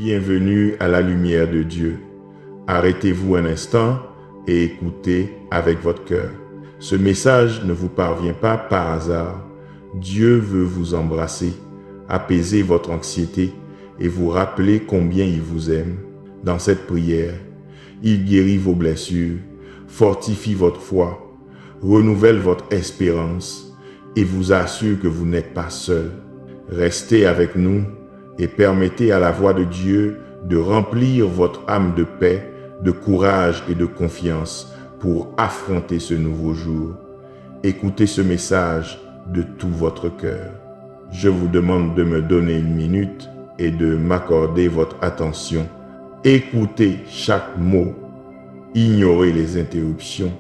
Bienvenue à la lumière de Dieu. Arrêtez-vous un instant et écoutez avec votre cœur. Ce message ne vous parvient pas par hasard. Dieu veut vous embrasser, apaiser votre anxiété et vous rappeler combien il vous aime. Dans cette prière, il guérit vos blessures, fortifie votre foi, renouvelle votre espérance et vous assure que vous n'êtes pas seul. Restez avec nous et permettez à la voix de Dieu de remplir votre âme de paix, de courage et de confiance pour affronter ce nouveau jour. Écoutez ce message de tout votre cœur. Je vous demande de me donner une minute et de m'accorder votre attention. Écoutez chaque mot, ignorez les interruptions.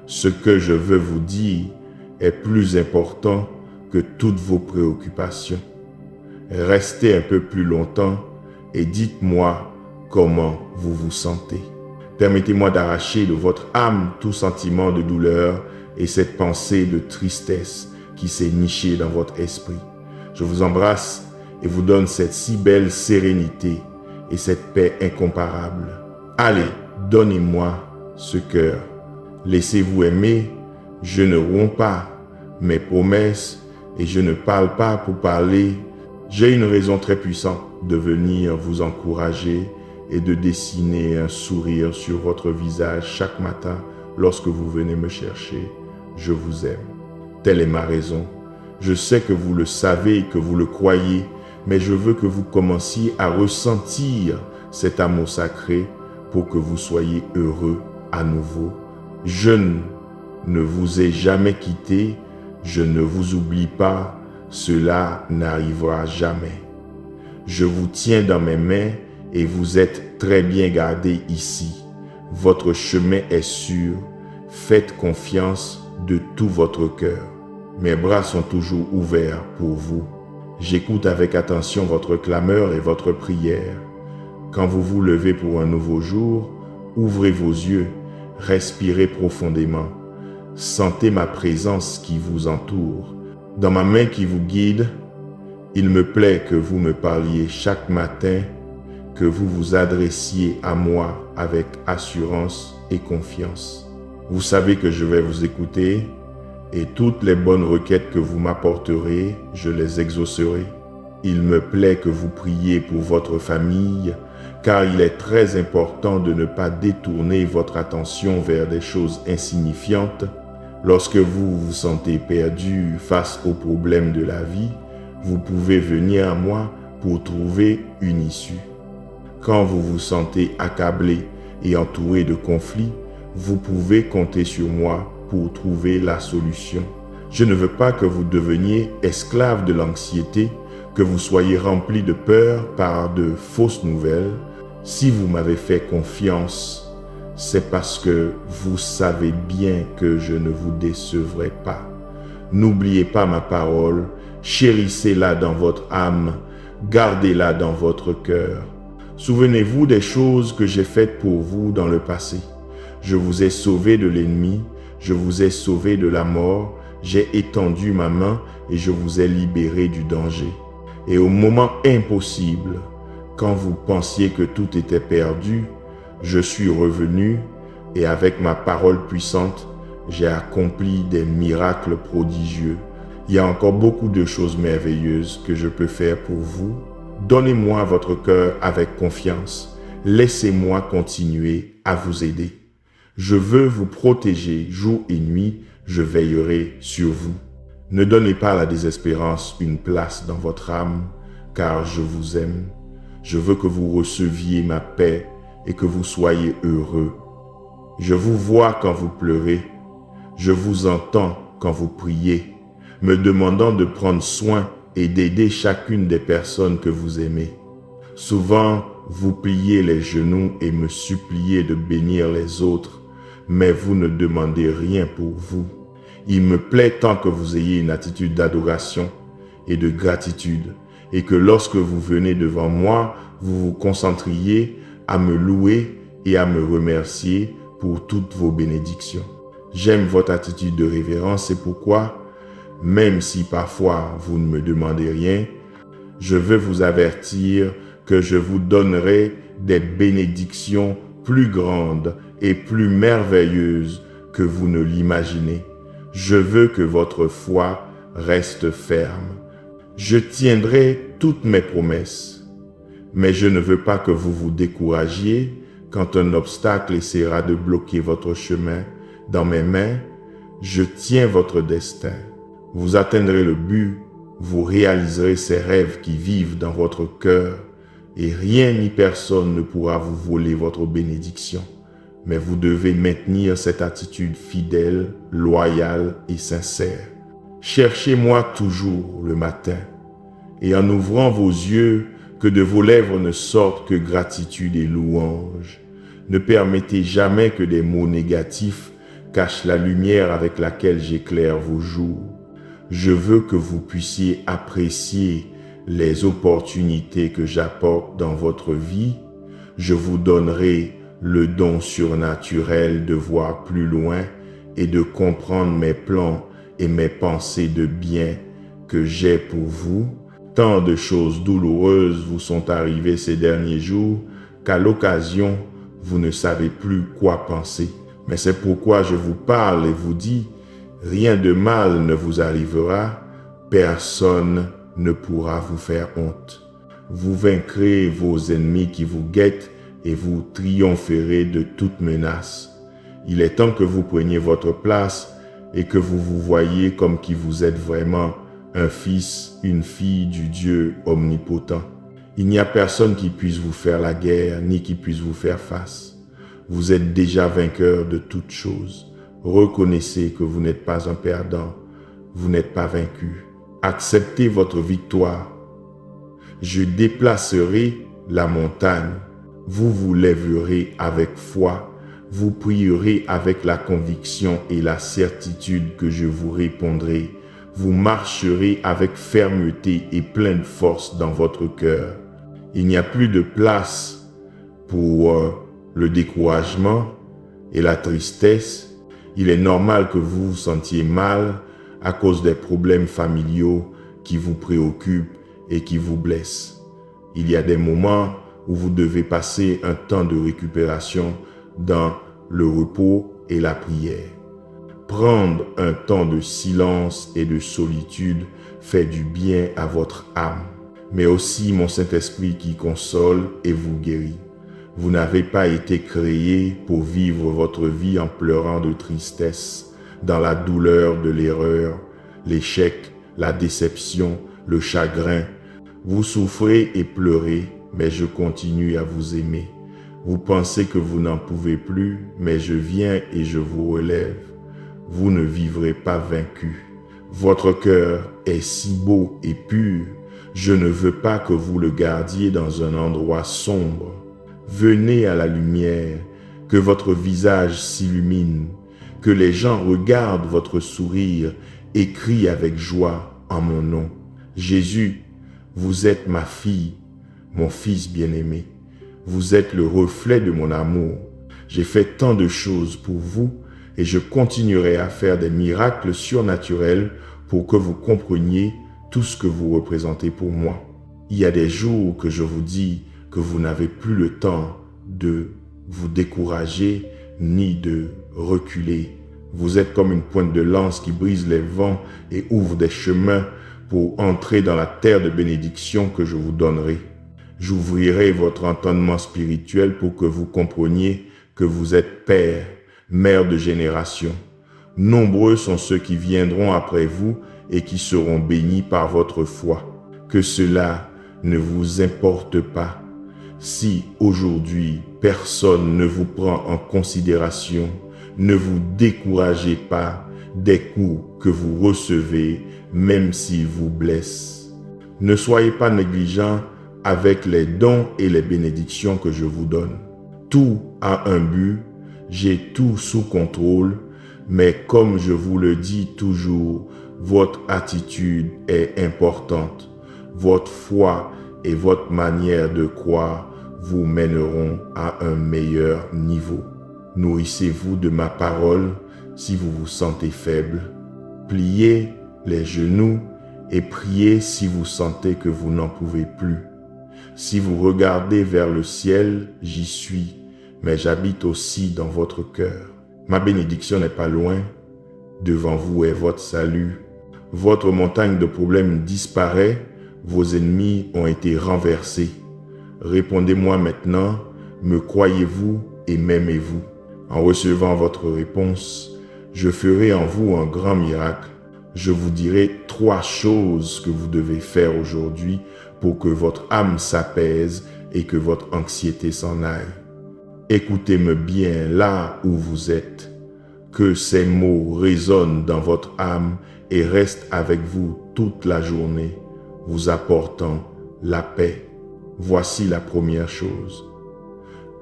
Ce que je veux vous dire est plus important que toutes vos préoccupations. Restez un peu plus longtemps et dites-moi comment vous vous sentez. Permettez-moi d'arracher de votre âme tout sentiment de douleur et cette pensée de tristesse qui s'est nichée dans votre esprit. Je vous embrasse et vous donne cette si belle sérénité et cette paix incomparable. Allez, donnez-moi ce cœur. Laissez-vous aimer, je ne romps pas mes promesses et je ne parle pas pour parler. J'ai une raison très puissante de venir vous encourager et de dessiner un sourire sur votre visage chaque matin lorsque vous venez me chercher. Je vous aime. Telle est ma raison. Je sais que vous le savez et que vous le croyez, mais je veux que vous commenciez à ressentir cet amour sacré pour que vous soyez heureux à nouveau. Je ne vous ai jamais quitté, je ne vous oublie pas, cela n'arrivera jamais. Je vous tiens dans mes mains et vous êtes très bien gardés ici. Votre chemin est sûr, faites confiance de tout votre cœur. Mes bras sont toujours ouverts pour vous. J'écoute avec attention votre clameur et votre prière. Quand vous vous levez pour un nouveau jour, ouvrez vos yeux, respirez profondément. Sentez ma présence qui vous entoure. Dans ma main qui vous guide, il me plaît que vous me parliez chaque matin, que vous vous adressiez à moi avec assurance et confiance. Vous savez que je vais vous écouter et toutes les bonnes requêtes que vous m'apporterez, je les exaucerai. Il me plaît que vous priez pour votre famille, car il est très important de ne pas détourner votre attention vers des choses insignifiantes. Lorsque vous vous sentez perdu face aux problèmes de la vie, vous pouvez venir à moi pour trouver une issue. Quand vous vous sentez accablé et entouré de conflits, vous pouvez compter sur moi pour trouver la solution. Je ne veux pas que vous deveniez esclave de l'anxiété, que vous soyez rempli de peur par de fausses nouvelles. Si vous m'avez fait confiance, c'est parce que vous savez bien que je ne vous décevrai pas. N'oubliez pas ma parole, chérissez-la dans votre âme, gardez-la dans votre cœur. Souvenez-vous des choses que j'ai faites pour vous dans le passé. Je vous ai sauvé de l'ennemi, je vous ai sauvé de la mort, j'ai étendu ma main et je vous ai libéré du danger. Et au moment impossible, quand vous pensiez que tout était perdu, je suis revenu et avec ma parole puissante, j'ai accompli des miracles prodigieux. Il y a encore beaucoup de choses merveilleuses que je peux faire pour vous. Donnez-moi votre cœur avec confiance. Laissez-moi continuer à vous aider. Je veux vous protéger jour et nuit. Je veillerai sur vous. Ne donnez pas à la désespérance une place dans votre âme, car je vous aime. Je veux que vous receviez ma paix et que vous soyez heureux. Je vous vois quand vous pleurez. Je vous entends quand vous priez, me demandant de prendre soin et d'aider chacune des personnes que vous aimez. Souvent, vous pliez les genoux et me suppliez de bénir les autres, mais vous ne demandez rien pour vous. Il me plaît tant que vous ayez une attitude d'adoration et de gratitude, et que lorsque vous venez devant moi, vous vous concentriez à me louer et à me remercier pour toutes vos bénédictions. J'aime votre attitude de révérence, c'est pourquoi, même si parfois vous ne me demandez rien, je veux vous avertir que je vous donnerai des bénédictions plus grandes et plus merveilleuses que vous ne l'imaginez. Je veux que votre foi reste ferme. Je tiendrai toutes mes promesses, mais je ne veux pas que vous vous découragiez quand un obstacle essaiera de bloquer votre chemin. Dans mes mains, je tiens votre destin. Vous atteindrez le but, vous réaliserez ces rêves qui vivent dans votre cœur, et rien ni personne ne pourra vous voler votre bénédiction. Mais vous devez maintenir cette attitude fidèle, loyale et sincère. Cherchez-moi toujours le matin, et en ouvrant vos yeux, que de vos lèvres ne sortent que gratitude et louange. Ne permettez jamais que des mots négatifs cachent la lumière avec laquelle j'éclaire vos jours. Je veux que vous puissiez apprécier les opportunités que j'apporte dans votre vie. Je vous donnerai le don surnaturel de voir plus loin et de comprendre mes plans et mes pensées de bien que j'ai pour vous. Tant de choses douloureuses vous sont arrivées ces derniers jours qu'à l'occasion, vous ne savez plus quoi penser. Mais c'est pourquoi je vous parle et vous dis, rien de mal ne vous arrivera, personne ne pourra vous faire honte. Vous vaincrez vos ennemis qui vous guettent et vous triompherez de toute menace. Il est temps que vous preniez votre place et que vous vous voyiez comme qui vous êtes vraiment, un fils, une fille du Dieu omnipotent. Il n'y a personne qui puisse vous faire la guerre, ni qui puisse vous faire face. Vous êtes déjà vainqueur de toutes choses. Reconnaissez que vous n'êtes pas un perdant, vous n'êtes pas vaincu. Acceptez votre victoire. Je déplacerai la montagne. Vous vous lèverez avec foi. Vous prierez avec la conviction et la certitude que je vous répondrai. Vous marcherez avec fermeté et pleine force dans votre cœur. Il n'y a plus de place pour le découragement et la tristesse. Il est normal que vous vous sentiez mal à cause des problèmes familiaux qui vous préoccupent et qui vous blessent. Il y a des moments où vous devez passer un temps de récupération dans le repos et la prière. Prendre un temps de silence et de solitude fait du bien à votre âme, mais aussi mon Saint-Esprit qui console et vous guérit. Vous n'avez pas été créé pour vivre votre vie en pleurant de tristesse, dans la douleur de l'erreur, l'échec, la déception, le chagrin. Vous souffrez et pleurez, mais je continue à vous aimer. Vous pensez que vous n'en pouvez plus, mais je viens et je vous relève. Vous ne vivrez pas vaincu. Votre cœur est si beau et pur. Je ne veux pas que vous le gardiez dans un endroit sombre. Venez à la lumière, que votre visage s'illumine, que les gens regardent votre sourire et crient avec joie en mon nom. Jésus, vous êtes ma fille, mon fils bien-aimé. Vous êtes le reflet de mon amour. J'ai fait tant de choses pour vous et je continuerai à faire des miracles surnaturels pour que vous compreniez tout ce que vous représentez pour moi. Il y a des jours que je vous dis que vous n'avez plus le temps de vous décourager ni de reculer. Vous êtes comme une pointe de lance qui brise les vents et ouvre des chemins pour entrer dans la terre de bénédiction que je vous donnerai. J'ouvrirai votre entendement spirituel pour que vous compreniez que vous êtes père, mère de génération. Nombreux sont ceux qui viendront après vous et qui seront bénis par votre foi. Que cela ne vous importe pas. Si aujourd'hui personne ne vous prend en considération, ne vous découragez pas des coups que vous recevez, même s'ils vous blessent. Ne soyez pas négligents avec les dons et les bénédictions que je vous donne. Tout a un but, j'ai tout sous contrôle, mais comme je vous le dis toujours, votre attitude est importante. Votre foi et votre manière de croire vous mèneront à un meilleur niveau. Nourrissez-vous de ma parole si vous vous sentez faible. Pliez les genoux et priez si vous sentez que vous n'en pouvez plus. Si vous regardez vers le ciel, j'y suis, mais j'habite aussi dans votre cœur. Ma bénédiction n'est pas loin, devant vous est votre salut. Votre montagne de problèmes disparaît, vos ennemis ont été renversés. Répondez-moi maintenant, me croyez-vous et m'aimez-vous? En recevant votre réponse, je ferai en vous un grand miracle. Je vous dirai 3 choses que vous devez faire aujourd'hui pour que votre âme s'apaise et que votre anxiété s'en aille. Écoutez-moi bien là où vous êtes. Que ces mots résonnent dans votre âme et restent avec vous toute la journée, vous apportant la paix. Voici la première chose.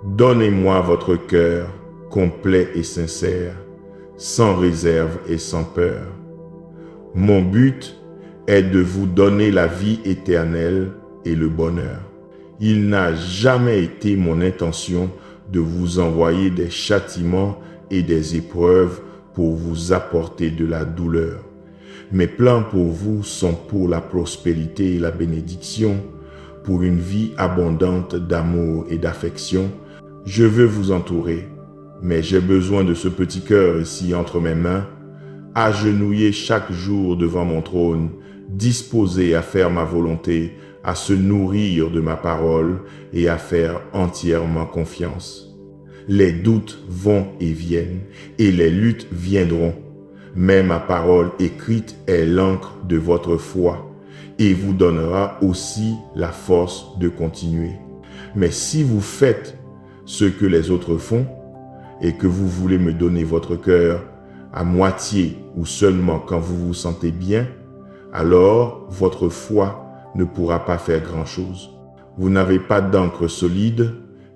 Donnez-moi votre cœur complet et sincère, sans réserve et sans peur. Mon but est de vous donner la vie éternelle et le bonheur. Il n'a jamais été mon intention de vous envoyer des châtiments et des épreuves pour vous apporter de la douleur. Mes plans pour vous sont pour la prospérité et la bénédiction, pour une vie abondante d'amour et d'affection. Je veux vous entourer, mais j'ai besoin de ce petit cœur ici entre mes mains, agenouillé chaque jour devant mon trône, disposé à faire ma volonté, à se nourrir de ma parole et à faire entièrement confiance. Les doutes vont et viennent, et les luttes viendront, mais ma parole écrite est l'encre de votre foi et vous donnera aussi la force de continuer. Mais si vous faites ce que les autres font et que vous voulez me donner votre cœur à moitié ou seulement quand vous vous sentez bien, alors votre foi ne pourra pas faire grand-chose. Vous n'avez pas d'ancre solide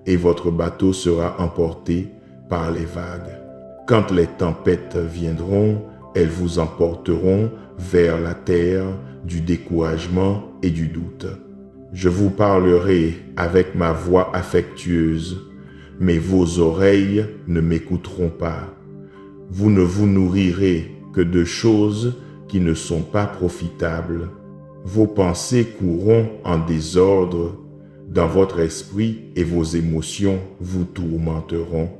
et votre bateau sera emporté par les vagues. Quand les tempêtes viendront, elles vous emporteront vers la terre du découragement et du doute. Je vous parlerai avec ma voix affectueuse, mais vos oreilles ne m'écouteront pas. Vous ne vous nourrirez que de choses qui ne sont pas profitables. Vos pensées courront en désordre dans votre esprit et vos émotions vous tourmenteront.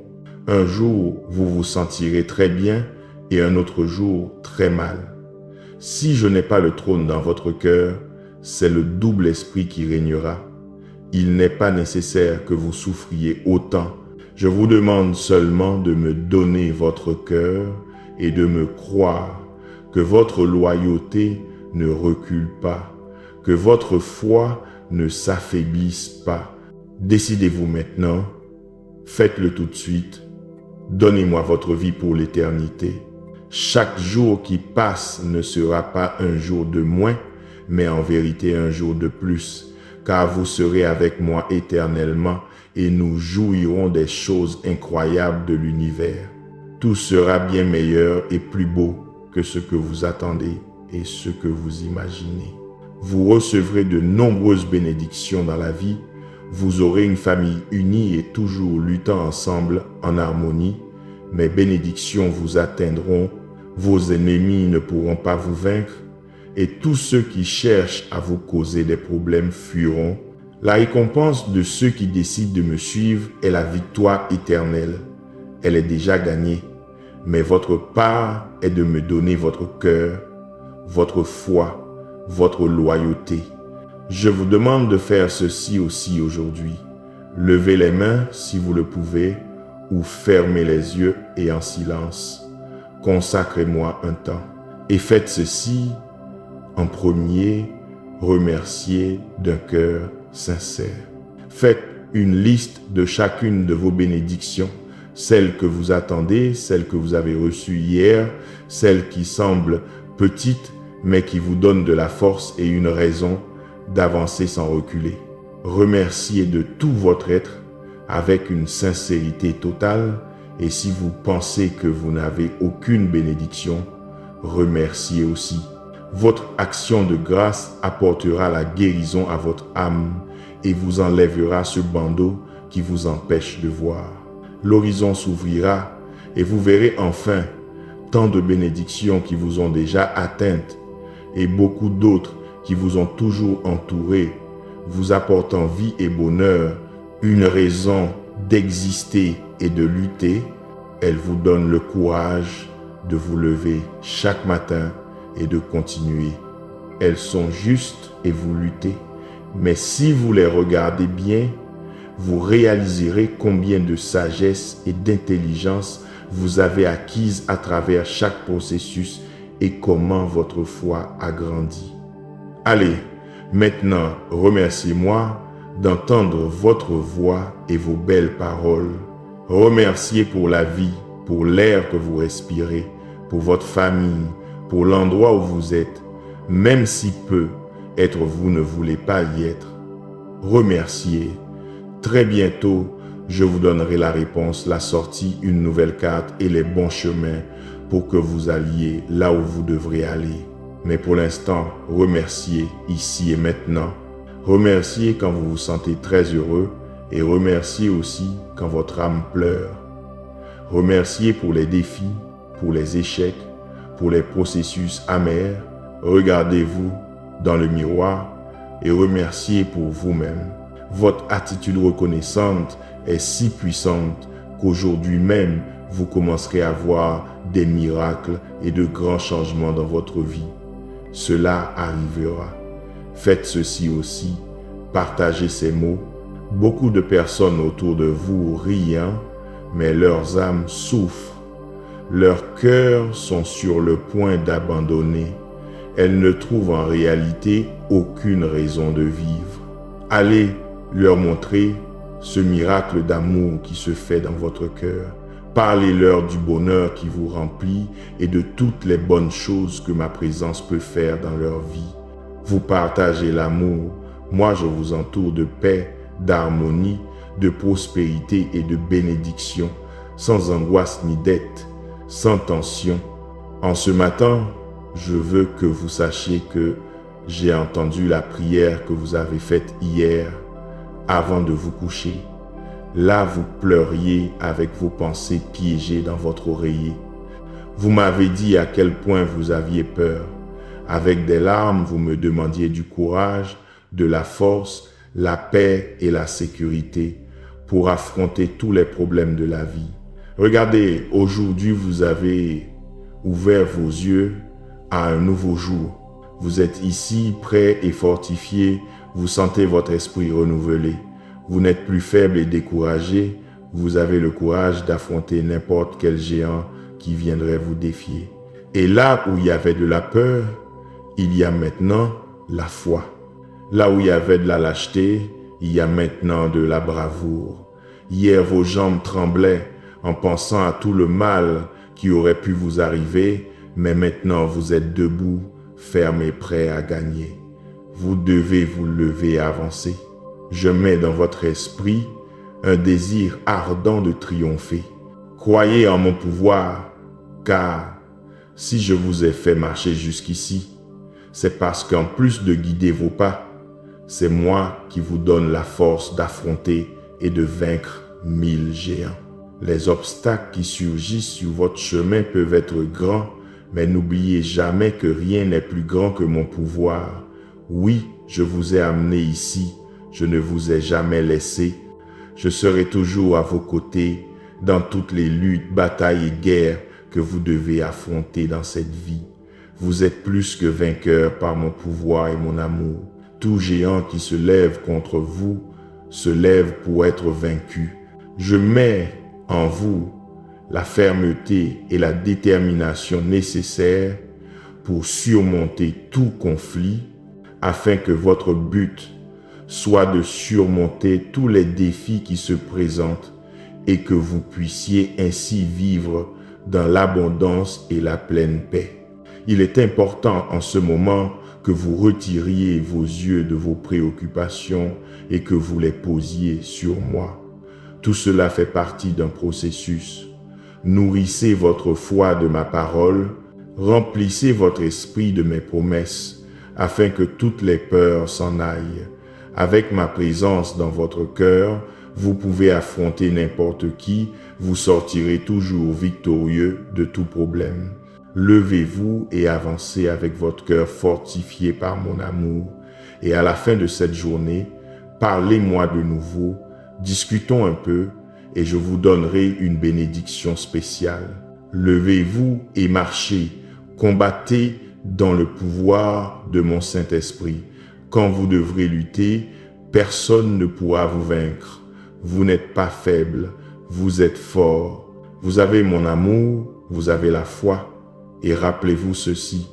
Un jour, vous vous sentirez très bien et un autre jour très mal. Si je n'ai pas le trône dans votre cœur, c'est le double esprit qui régnera. Il n'est pas nécessaire que vous souffriez autant. Je vous demande seulement de me donner votre cœur et de me croire, que votre loyauté ne recule pas, que votre foi ne s'affaiblisse pas. Décidez-vous maintenant, faites-le tout de suite. Donnez-moi votre vie pour l'éternité. Chaque jour qui passe ne sera pas un jour de moins, mais en vérité un jour de plus, car vous serez avec moi éternellement et nous jouirons des choses incroyables de l'univers. Tout sera bien meilleur et plus beau que ce que vous attendez et ce que vous imaginez. Vous recevrez de nombreuses bénédictions dans la vie. Vous aurez une famille unie et toujours luttant ensemble en harmonie. Mes bénédictions vous atteindront. Vos ennemis ne pourront pas vous vaincre. Et tous ceux qui cherchent à vous causer des problèmes fuiront. La récompense de ceux qui décident de me suivre est la victoire éternelle. Elle est déjà gagnée. Mais votre part est de me donner votre cœur, votre foi, votre loyauté. Je vous demande de faire ceci aussi aujourd'hui. Levez les mains si vous le pouvez ou fermez les yeux et en silence. Consacrez-moi un temps. Et faites ceci en premier, remerciez d'un cœur sincère. Faites une liste de chacune de vos bénédictions, celles que vous attendez, celles que vous avez reçues hier, celles qui semblent petites mais qui vous donnent de la force et une raison d'avancer sans reculer. Remerciez de tout votre être avec une sincérité totale et si vous pensez que vous n'avez aucune bénédiction, remerciez aussi. Votre action de grâce apportera la guérison à votre âme et vous enlèvera ce bandeau qui vous empêche de voir. L'horizon s'ouvrira et vous verrez enfin tant de bénédictions qui vous ont déjà atteintes et beaucoup d'autres qui vous ont toujours entouré. vous apportant vie et bonheur, une raison d'exister et de lutter, elles vous donnent le courage de vous lever chaque matin et de continuer. Elles sont justes et vous luttez, mais si vous les regardez bien, vous réaliserez combien de sagesse et d'intelligence vous avez acquise à travers chaque processus et comment votre foi a grandi. Allez, maintenant, remerciez-moi d'entendre votre voix et vos belles paroles. Remerciez pour la vie, pour l'air que vous respirez, pour votre famille, pour l'endroit où vous êtes, même si peu, être vous ne voulez pas y être. Remerciez. Très bientôt, je vous donnerai la réponse, la sortie, une nouvelle carte et les bons chemins pour que vous alliez là où vous devrez aller. Mais pour l'instant, remerciez ici et maintenant. Remerciez quand vous vous sentez très heureux et remerciez aussi quand votre âme pleure. Remerciez pour les défis, pour les échecs, pour les processus amers. Regardez-vous dans le miroir et remerciez pour vous-même. Votre attitude reconnaissante est si puissante qu'aujourd'hui même, vous commencerez à voir des miracles et de grands changements dans votre vie. Cela arrivera. Faites ceci aussi, partagez ces mots. Beaucoup de personnes autour de vous rient, mais leurs âmes souffrent. Leurs cœurs sont sur le point d'abandonner. Elles ne trouvent en réalité aucune raison de vivre. Allez leur montrer ce miracle d'amour qui se fait dans votre cœur. Parlez-leur du bonheur qui vous remplit et de toutes les bonnes choses que ma présence peut faire dans leur vie. Vous partagez l'amour. Moi, je vous entoure de paix, d'harmonie, de prospérité et de bénédiction, sans angoisse ni dette, sans tension. En ce matin, je veux que vous sachiez que j'ai entendu la prière que vous avez faite hier avant de vous coucher. Là, vous pleuriez avec vos pensées piégées dans votre oreiller. Vous m'avez dit à quel point vous aviez peur. Avec des larmes, vous me demandiez du courage, de la force, la paix et la sécurité pour affronter tous les problèmes de la vie. Regardez, aujourd'hui, vous avez ouvert vos yeux à un nouveau jour. Vous êtes ici, prêt et fortifié. Vous sentez votre esprit renouvelé. Vous n'êtes plus faible et découragé. Vous avez le courage d'affronter n'importe quel géant qui viendrait vous défier. Et là où il y avait de la peur, il y a maintenant la foi. Là où il y avait de la lâcheté, il y a maintenant de la bravoure. Hier, vos jambes tremblaient en pensant à tout le mal qui aurait pu vous arriver, mais maintenant vous êtes debout, ferme et prêt à gagner. Vous devez vous lever et avancer. Je mets dans votre esprit un désir ardent de triompher. Croyez en mon pouvoir, car si je vous ai fait marcher jusqu'ici, c'est parce qu'en plus de guider vos pas, c'est moi qui vous donne la force d'affronter et de vaincre 1000 géants. Les obstacles qui surgissent sur votre chemin peuvent être grands, mais n'oubliez jamais que rien n'est plus grand que mon pouvoir. Oui, je vous ai amené ici, je ne vous ai jamais laissé. Je serai toujours à vos côtés dans toutes les luttes, batailles et guerres que vous devez affronter dans cette vie. Vous êtes plus que vainqueur par mon pouvoir et mon amour. Tout géant qui se lève contre vous se lève pour être vaincu. Je mets en vous la fermeté et la détermination nécessaires pour surmonter tout conflit afin que votre but soit de surmonter tous les défis qui se présentent et que vous puissiez ainsi vivre dans l'abondance et la pleine paix. Il est important en ce moment que vous retiriez vos yeux de vos préoccupations et que vous les posiez sur moi. Tout cela fait partie d'un processus. Nourrissez votre foi de ma parole, remplissez votre esprit de mes promesses, afin que toutes les peurs s'en aillent. Avec ma présence dans votre cœur, vous pouvez affronter n'importe qui, vous sortirez toujours victorieux de tout problème. Levez-vous et avancez avec votre cœur fortifié par mon amour. Et à la fin de cette journée, Parlez-moi de nouveau, discutons un peu et je vous donnerai une bénédiction spéciale. Levez-vous et marchez, combattez dans le pouvoir de mon Saint-Esprit. Quand vous devrez lutter, personne ne pourra vous vaincre. Vous n'êtes pas faible, vous êtes fort. Vous avez mon amour, vous avez la foi. Et rappelez-vous ceci,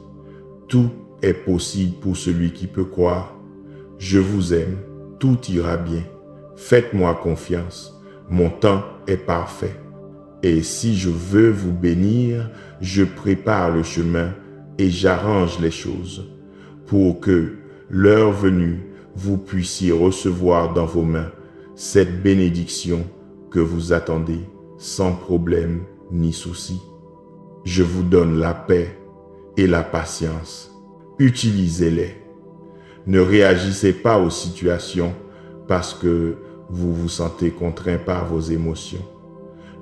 tout est possible pour celui qui peut croire. Je vous aime, tout ira bien. Faites-moi confiance, mon temps est parfait. Et si je veux vous bénir, je prépare le chemin et j'arrange les choses pour que, l'heure venue, vous puissiez recevoir dans vos mains cette bénédiction que vous attendez sans problème ni souci. Je vous donne la paix et la patience. Utilisez-les. Ne réagissez pas aux situations parce que vous vous sentez contraint par vos émotions.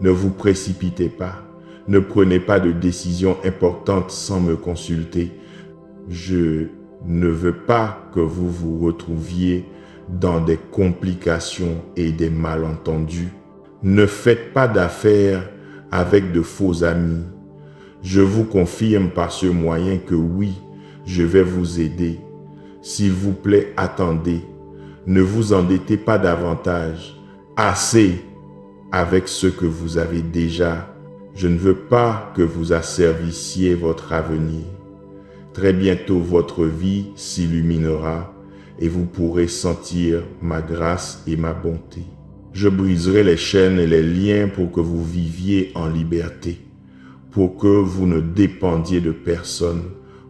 Ne vous précipitez pas. Ne prenez pas de décisions importantes sans me consulter. Je ne veux pas que vous vous retrouviez dans des complications et des malentendus. Ne faites pas d'affaires avec de faux amis. Je vous confirme par ce moyen que oui, je vais vous aider. S'il vous plaît, attendez. Ne vous endettez pas davantage. Assez avec ce que vous avez déjà. Je ne veux pas que vous asservissiez votre avenir. Très bientôt, votre vie s'illuminera et vous pourrez sentir ma grâce et ma bonté. Je briserai les chaînes et les liens pour que vous viviez en liberté, pour que vous ne dépendiez de personne,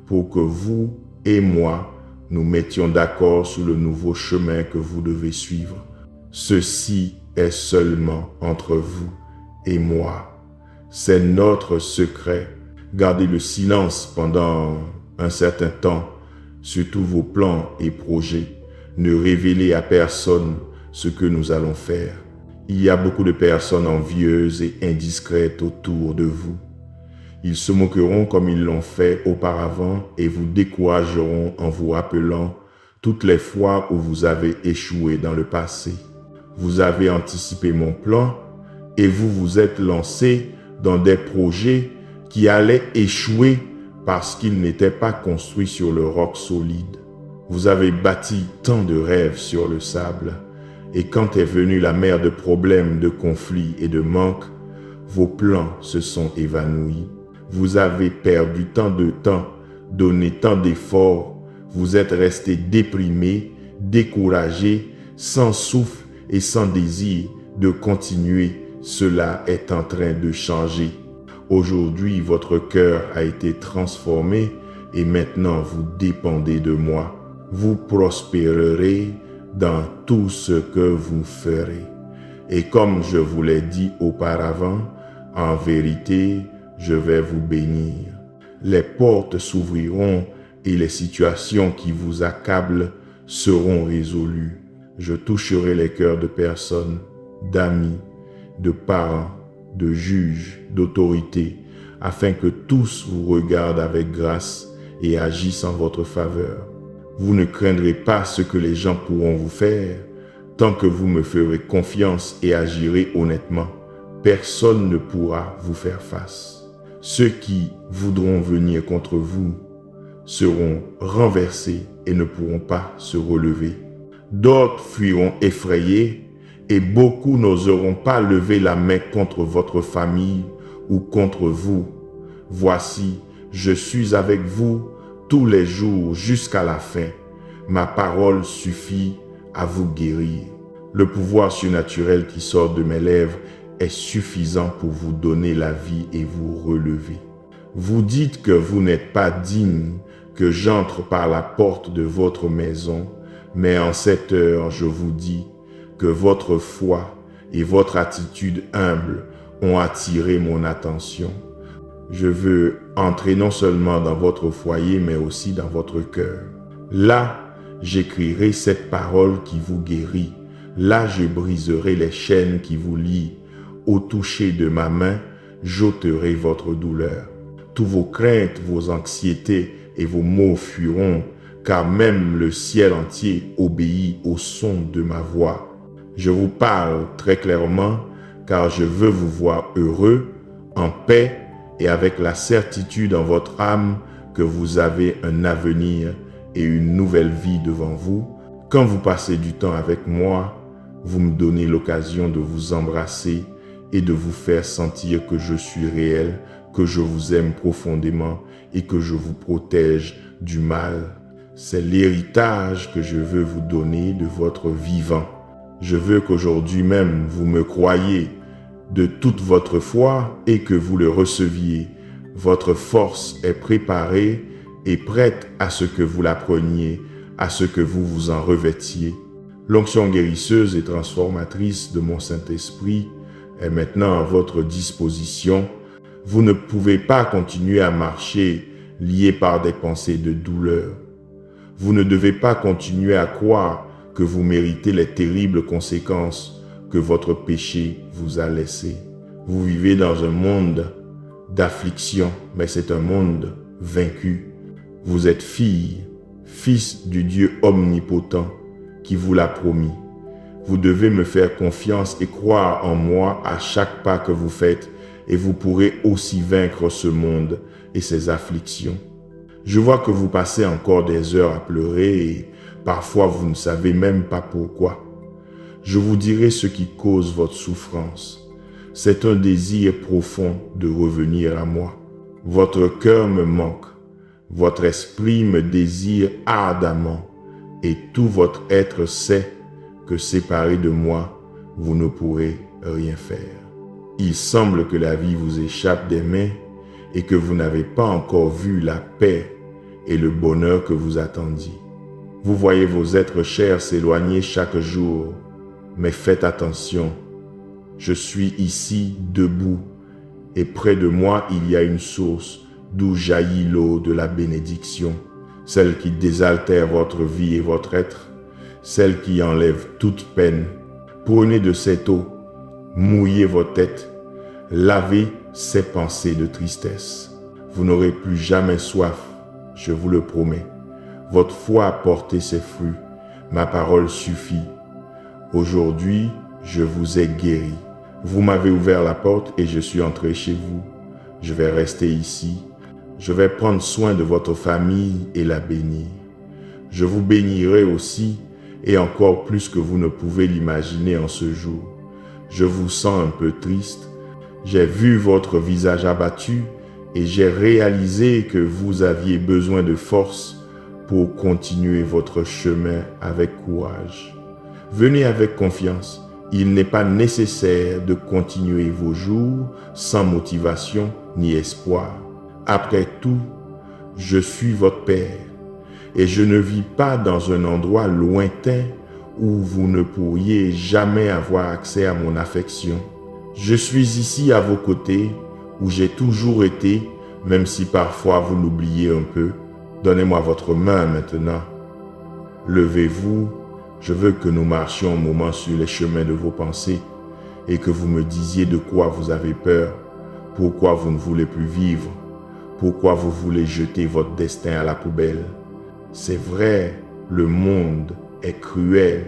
pour que vous et moi, nous mettions d'accord sur le nouveau chemin que vous devez suivre. Ceci est seulement entre vous et moi. C'est notre secret. Gardez le silence pendant un certain temps sur tous vos plans et projets. Ne révélez à personne ce que nous allons faire. Il y a beaucoup de personnes envieuses et indiscrètes autour de vous. Ils se moqueront comme ils l'ont fait auparavant et vous décourageront en vous rappelant toutes les fois où vous avez échoué dans le passé. Vous avez anticipé mon plan et vous vous êtes lancé dans des projets qui allaient échouer parce qu'ils n'étaient pas construits sur le roc solide. Vous avez bâti tant de rêves sur le sable et quand est venue la mer de problèmes, de conflits et de manques, vos plans se sont évanouis. Vous avez perdu tant de temps, donné tant d'efforts, vous êtes resté déprimé, découragé, sans souffle et sans désir de continuer. Cela est en train de changer. Aujourd'hui, votre cœur a été transformé et maintenant vous dépendez de moi. Vous prospérerez dans tout ce que vous ferez. Et comme je vous l'ai dit auparavant, en vérité, je vais vous bénir. Les portes s'ouvriront et les situations qui vous accablent seront résolues. Je toucherai les cœurs de personnes, d'amis, de parents, de juges, d'autorités, afin que tous vous regardent avec grâce et agissent en votre faveur. Vous ne craindrez pas ce que les gens pourront vous faire, tant que vous me ferez confiance et agirez honnêtement. Personne ne pourra vous faire face. Ceux qui voudront venir contre vous seront renversés et ne pourront pas se relever. D'autres fuiront effrayés et beaucoup n'oseront pas lever la main contre votre famille ou contre vous. Voici, je suis avec vous tous les jours jusqu'à la fin. Ma parole suffit à vous guérir. Le pouvoir surnaturel qui sort de mes lèvres est suffisant pour vous donner la vie et vous relever. Vous dites que vous n'êtes pas digne que j'entre par la porte de votre maison, mais en cette heure, je vous dis que votre foi et votre attitude humble ont attiré mon attention. Je veux entrer non seulement dans votre foyer, mais aussi dans votre cœur. Là, j'écrirai cette parole qui vous guérit. Là, je briserai les chaînes qui vous lient. Au toucher de ma main, j'ôterai votre douleur. Tous vos craintes, vos anxiétés et vos maux fuiront car même le ciel entier obéit au son de ma voix. Je vous parle très clairement, car je veux vous voir heureux, en paix et avec la certitude en votre âme que vous avez un avenir et une nouvelle vie devant vous. Quand vous passez du temps avec moi, vous me donnez l'occasion de vous embrasser et de vous faire sentir que je suis réel, que je vous aime profondément et que je vous protège du mal. C'est l'héritage que je veux vous donner de votre vivant. Je veux qu'aujourd'hui même vous me croyiez de toute votre foi et que vous le receviez. Votre force est préparée et prête à ce que vous la preniez, à ce que vous vous en revêtiez. L'onction guérisseuse et transformatrice de mon Saint-Esprit est maintenant à votre disposition. Vous ne pouvez pas continuer à marcher lié par des pensées de douleur. Vous ne devez pas continuer à croire que vous méritez les terribles conséquences que votre péché vous a laissées. Vous vivez dans un monde d'affliction, mais c'est un monde vaincu. Vous êtes fille, fils du Dieu omnipotent qui vous l'a promis. Vous devez me faire confiance et croire en moi à chaque pas que vous faites et vous pourrez aussi vaincre ce monde et ses afflictions. Je vois que vous passez encore des heures à pleurer et parfois vous ne savez même pas pourquoi. Je vous dirai ce qui cause votre souffrance. C'est un désir profond de revenir à moi. Votre cœur me manque, votre esprit me désire ardemment et tout votre être sait que séparé de moi, vous ne pourrez rien faire. Il semble que la vie vous échappe des mains et que vous n'avez pas encore vu la paix et le bonheur que vous attendiez. Vous voyez vos êtres chers s'éloigner chaque jour, mais faites attention. Je suis ici debout et près de moi il y a une source d'où jaillit l'eau de la bénédiction, celle qui désaltère votre vie et votre être, celle qui enlève toute peine. Prenez de cette eau, mouillez vos têtes, lavez ces pensées de tristesse. Vous n'aurez plus jamais soif, je vous le promets. Votre foi a porté ses fruits, ma parole suffit. Aujourd'hui, je vous ai guéri. Vous m'avez ouvert la porte et je suis entré chez vous. Je vais rester ici. Je vais prendre soin de votre famille et la bénir. Je vous bénirai aussi et encore plus que vous ne pouvez l'imaginer en ce jour. Je vous sens un peu triste. J'ai vu votre visage abattu et j'ai réalisé que vous aviez besoin de force pour continuer votre chemin avec courage. Venez avec confiance. Il n'est pas nécessaire de continuer vos jours sans motivation ni espoir. Après tout, je suis votre Père et je ne vis pas dans un endroit lointain où vous ne pourriez jamais avoir accès à mon affection. Je suis ici à vos côtés, où j'ai toujours été, même si parfois vous l'oubliez un peu. Donnez-moi votre main maintenant. Levez-vous, je veux que nous marchions un moment sur les chemins de vos pensées et que vous me disiez de quoi vous avez peur, pourquoi vous ne voulez plus vivre, pourquoi vous voulez jeter votre destin à la poubelle. C'est vrai, le monde est cruel.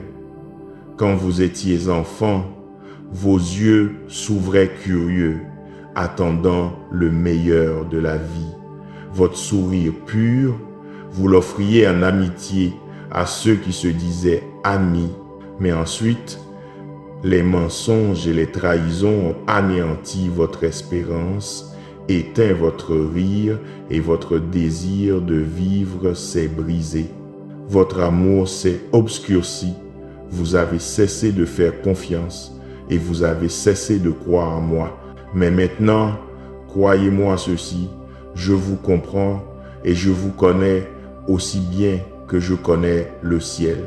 Quand vous étiez enfant, vos yeux s'ouvraient curieux, attendant le meilleur de la vie. Votre sourire pur, vous l'offriez en amitié à ceux qui se disaient amis. Mais ensuite, les mensonges et les trahisons ont anéanti votre espérance, éteint votre rire et votre désir de vivre s'est brisé. Votre amour s'est obscurci. Vous avez cessé de faire confiance et vous avez cessé de croire en moi. Mais maintenant, croyez-moi ceci, je vous comprends et je vous connais aussi bien que je connais le ciel.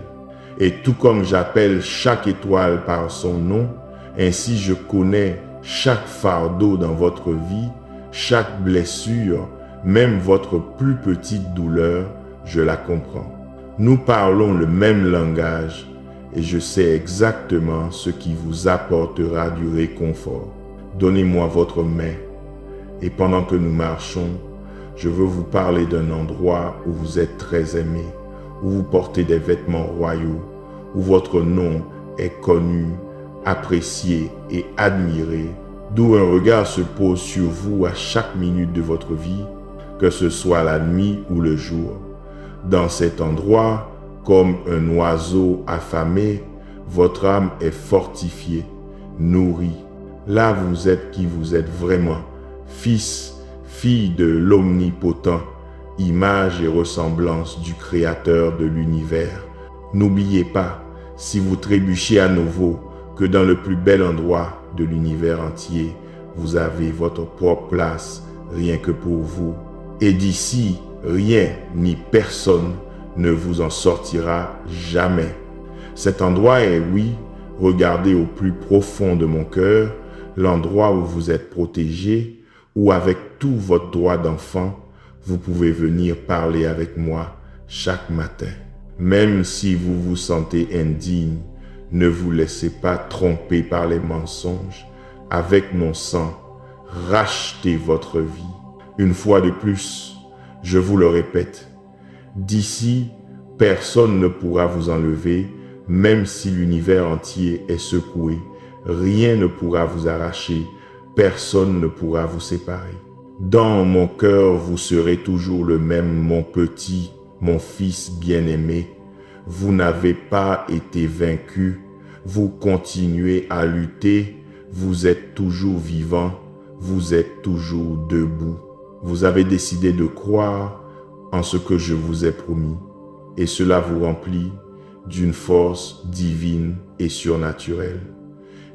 Et tout comme j'appelle chaque étoile par son nom, ainsi je connais chaque fardeau dans votre vie, chaque blessure, même votre plus petite douleur, je la comprends. Nous parlons le même langage et je sais exactement ce qui vous apportera du réconfort. Donnez-moi votre main et pendant que nous marchons, je veux vous parler d'un endroit où vous êtes très aimé, où vous portez des vêtements royaux, où votre nom est connu, apprécié et admiré, d'où un regard se pose sur vous à chaque minute de votre vie, que ce soit la nuit ou le jour. Dans cet endroit, comme un oiseau affamé, votre âme est fortifiée, nourrie. Là vous êtes qui vous êtes vraiment, fils, fille de l'Omnipotent, image et ressemblance du Créateur de l'univers. N'oubliez pas, si vous trébuchez à nouveau, que dans le plus bel endroit de l'univers entier, vous avez votre propre place, rien que pour vous. Et d'ici, rien ni personne ne vous en sortira jamais. Cet endroit est, oui, regardez au plus profond de mon cœur, l'endroit où vous êtes protégé, où avec tout votre droit d'enfant, vous pouvez venir parler avec moi chaque matin. Même si vous vous sentez indigne, ne vous laissez pas tromper par les mensonges. Avec mon sang, rachetez votre vie. Une fois de plus, je vous le répète, d'ici, personne ne pourra vous enlever, même si l'univers entier est secoué. Rien ne pourra vous arracher, personne ne pourra vous séparer. Dans mon cœur, vous serez toujours le même, mon petit, mon fils bien-aimé. Vous n'avez pas été vaincu, vous continuez à lutter, vous êtes toujours vivant, vous êtes toujours debout. Vous avez décidé de croire en ce que je vous ai promis, et cela vous remplit d'une force divine et surnaturelle.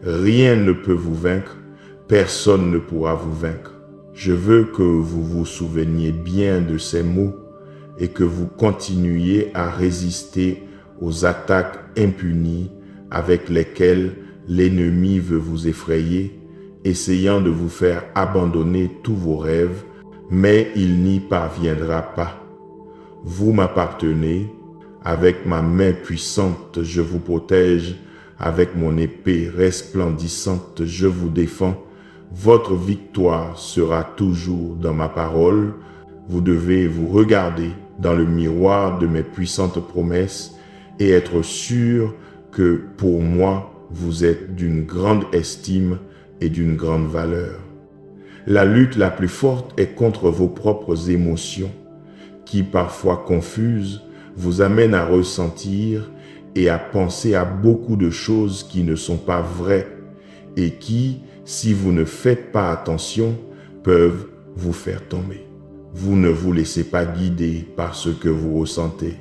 Rien ne peut vous vaincre, personne ne pourra vous vaincre. Je veux que vous vous souveniez bien de ces mots et que vous continuiez à résister aux attaques impunies avec lesquelles l'ennemi veut vous effrayer, essayant de vous faire abandonner tous vos rêves, mais il n'y parviendra pas. Vous m'appartenez, avec ma main puissante, je vous protège, avec mon épée resplendissante, je vous défends. Votre victoire sera toujours dans ma parole. Vous devez vous regarder dans le miroir de mes puissantes promesses et être sûr que pour moi, vous êtes d'une grande estime et d'une grande valeur. La lutte la plus forte est contre vos propres émotions, qui parfois confuses, vous amènent à ressentir et à penser à beaucoup de choses qui ne sont pas vraies et qui, si vous ne faites pas attention, peuvent vous faire tomber. Vous ne vous laissez pas guider par ce que vous ressentez.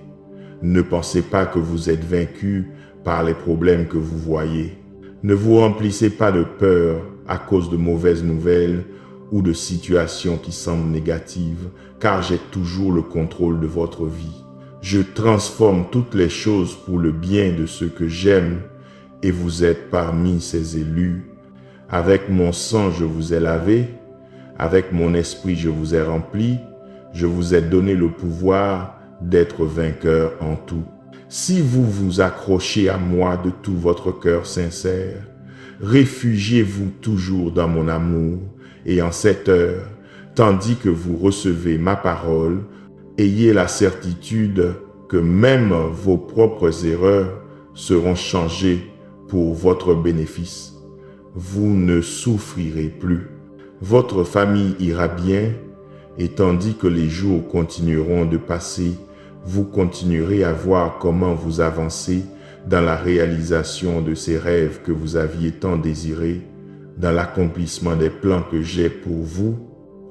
Ne pensez pas que vous êtes vaincu par les problèmes que vous voyez. Ne vous remplissez pas de peur à cause de mauvaises nouvelles ou de situations qui semblent négatives, car j'ai toujours le contrôle de votre vie. Je transforme toutes les choses pour le bien de ceux que j'aime et vous êtes parmi ces élus. Avec mon sang, je vous ai lavé. Avec mon esprit, je vous ai rempli. Je vous ai donné le pouvoir d'être vainqueur en tout. Si vous vous accrochez à moi de tout votre cœur sincère, réfugiez-vous toujours dans mon amour et en cette heure, tandis que vous recevez ma parole, ayez la certitude que même vos propres erreurs seront changées pour votre bénéfice. Vous ne souffrirez plus. Votre famille ira bien et tandis que les jours continueront de passer, vous continuerez à voir comment vous avancez dans la réalisation de ces rêves que vous aviez tant désirés, dans l'accomplissement des plans que j'ai pour vous.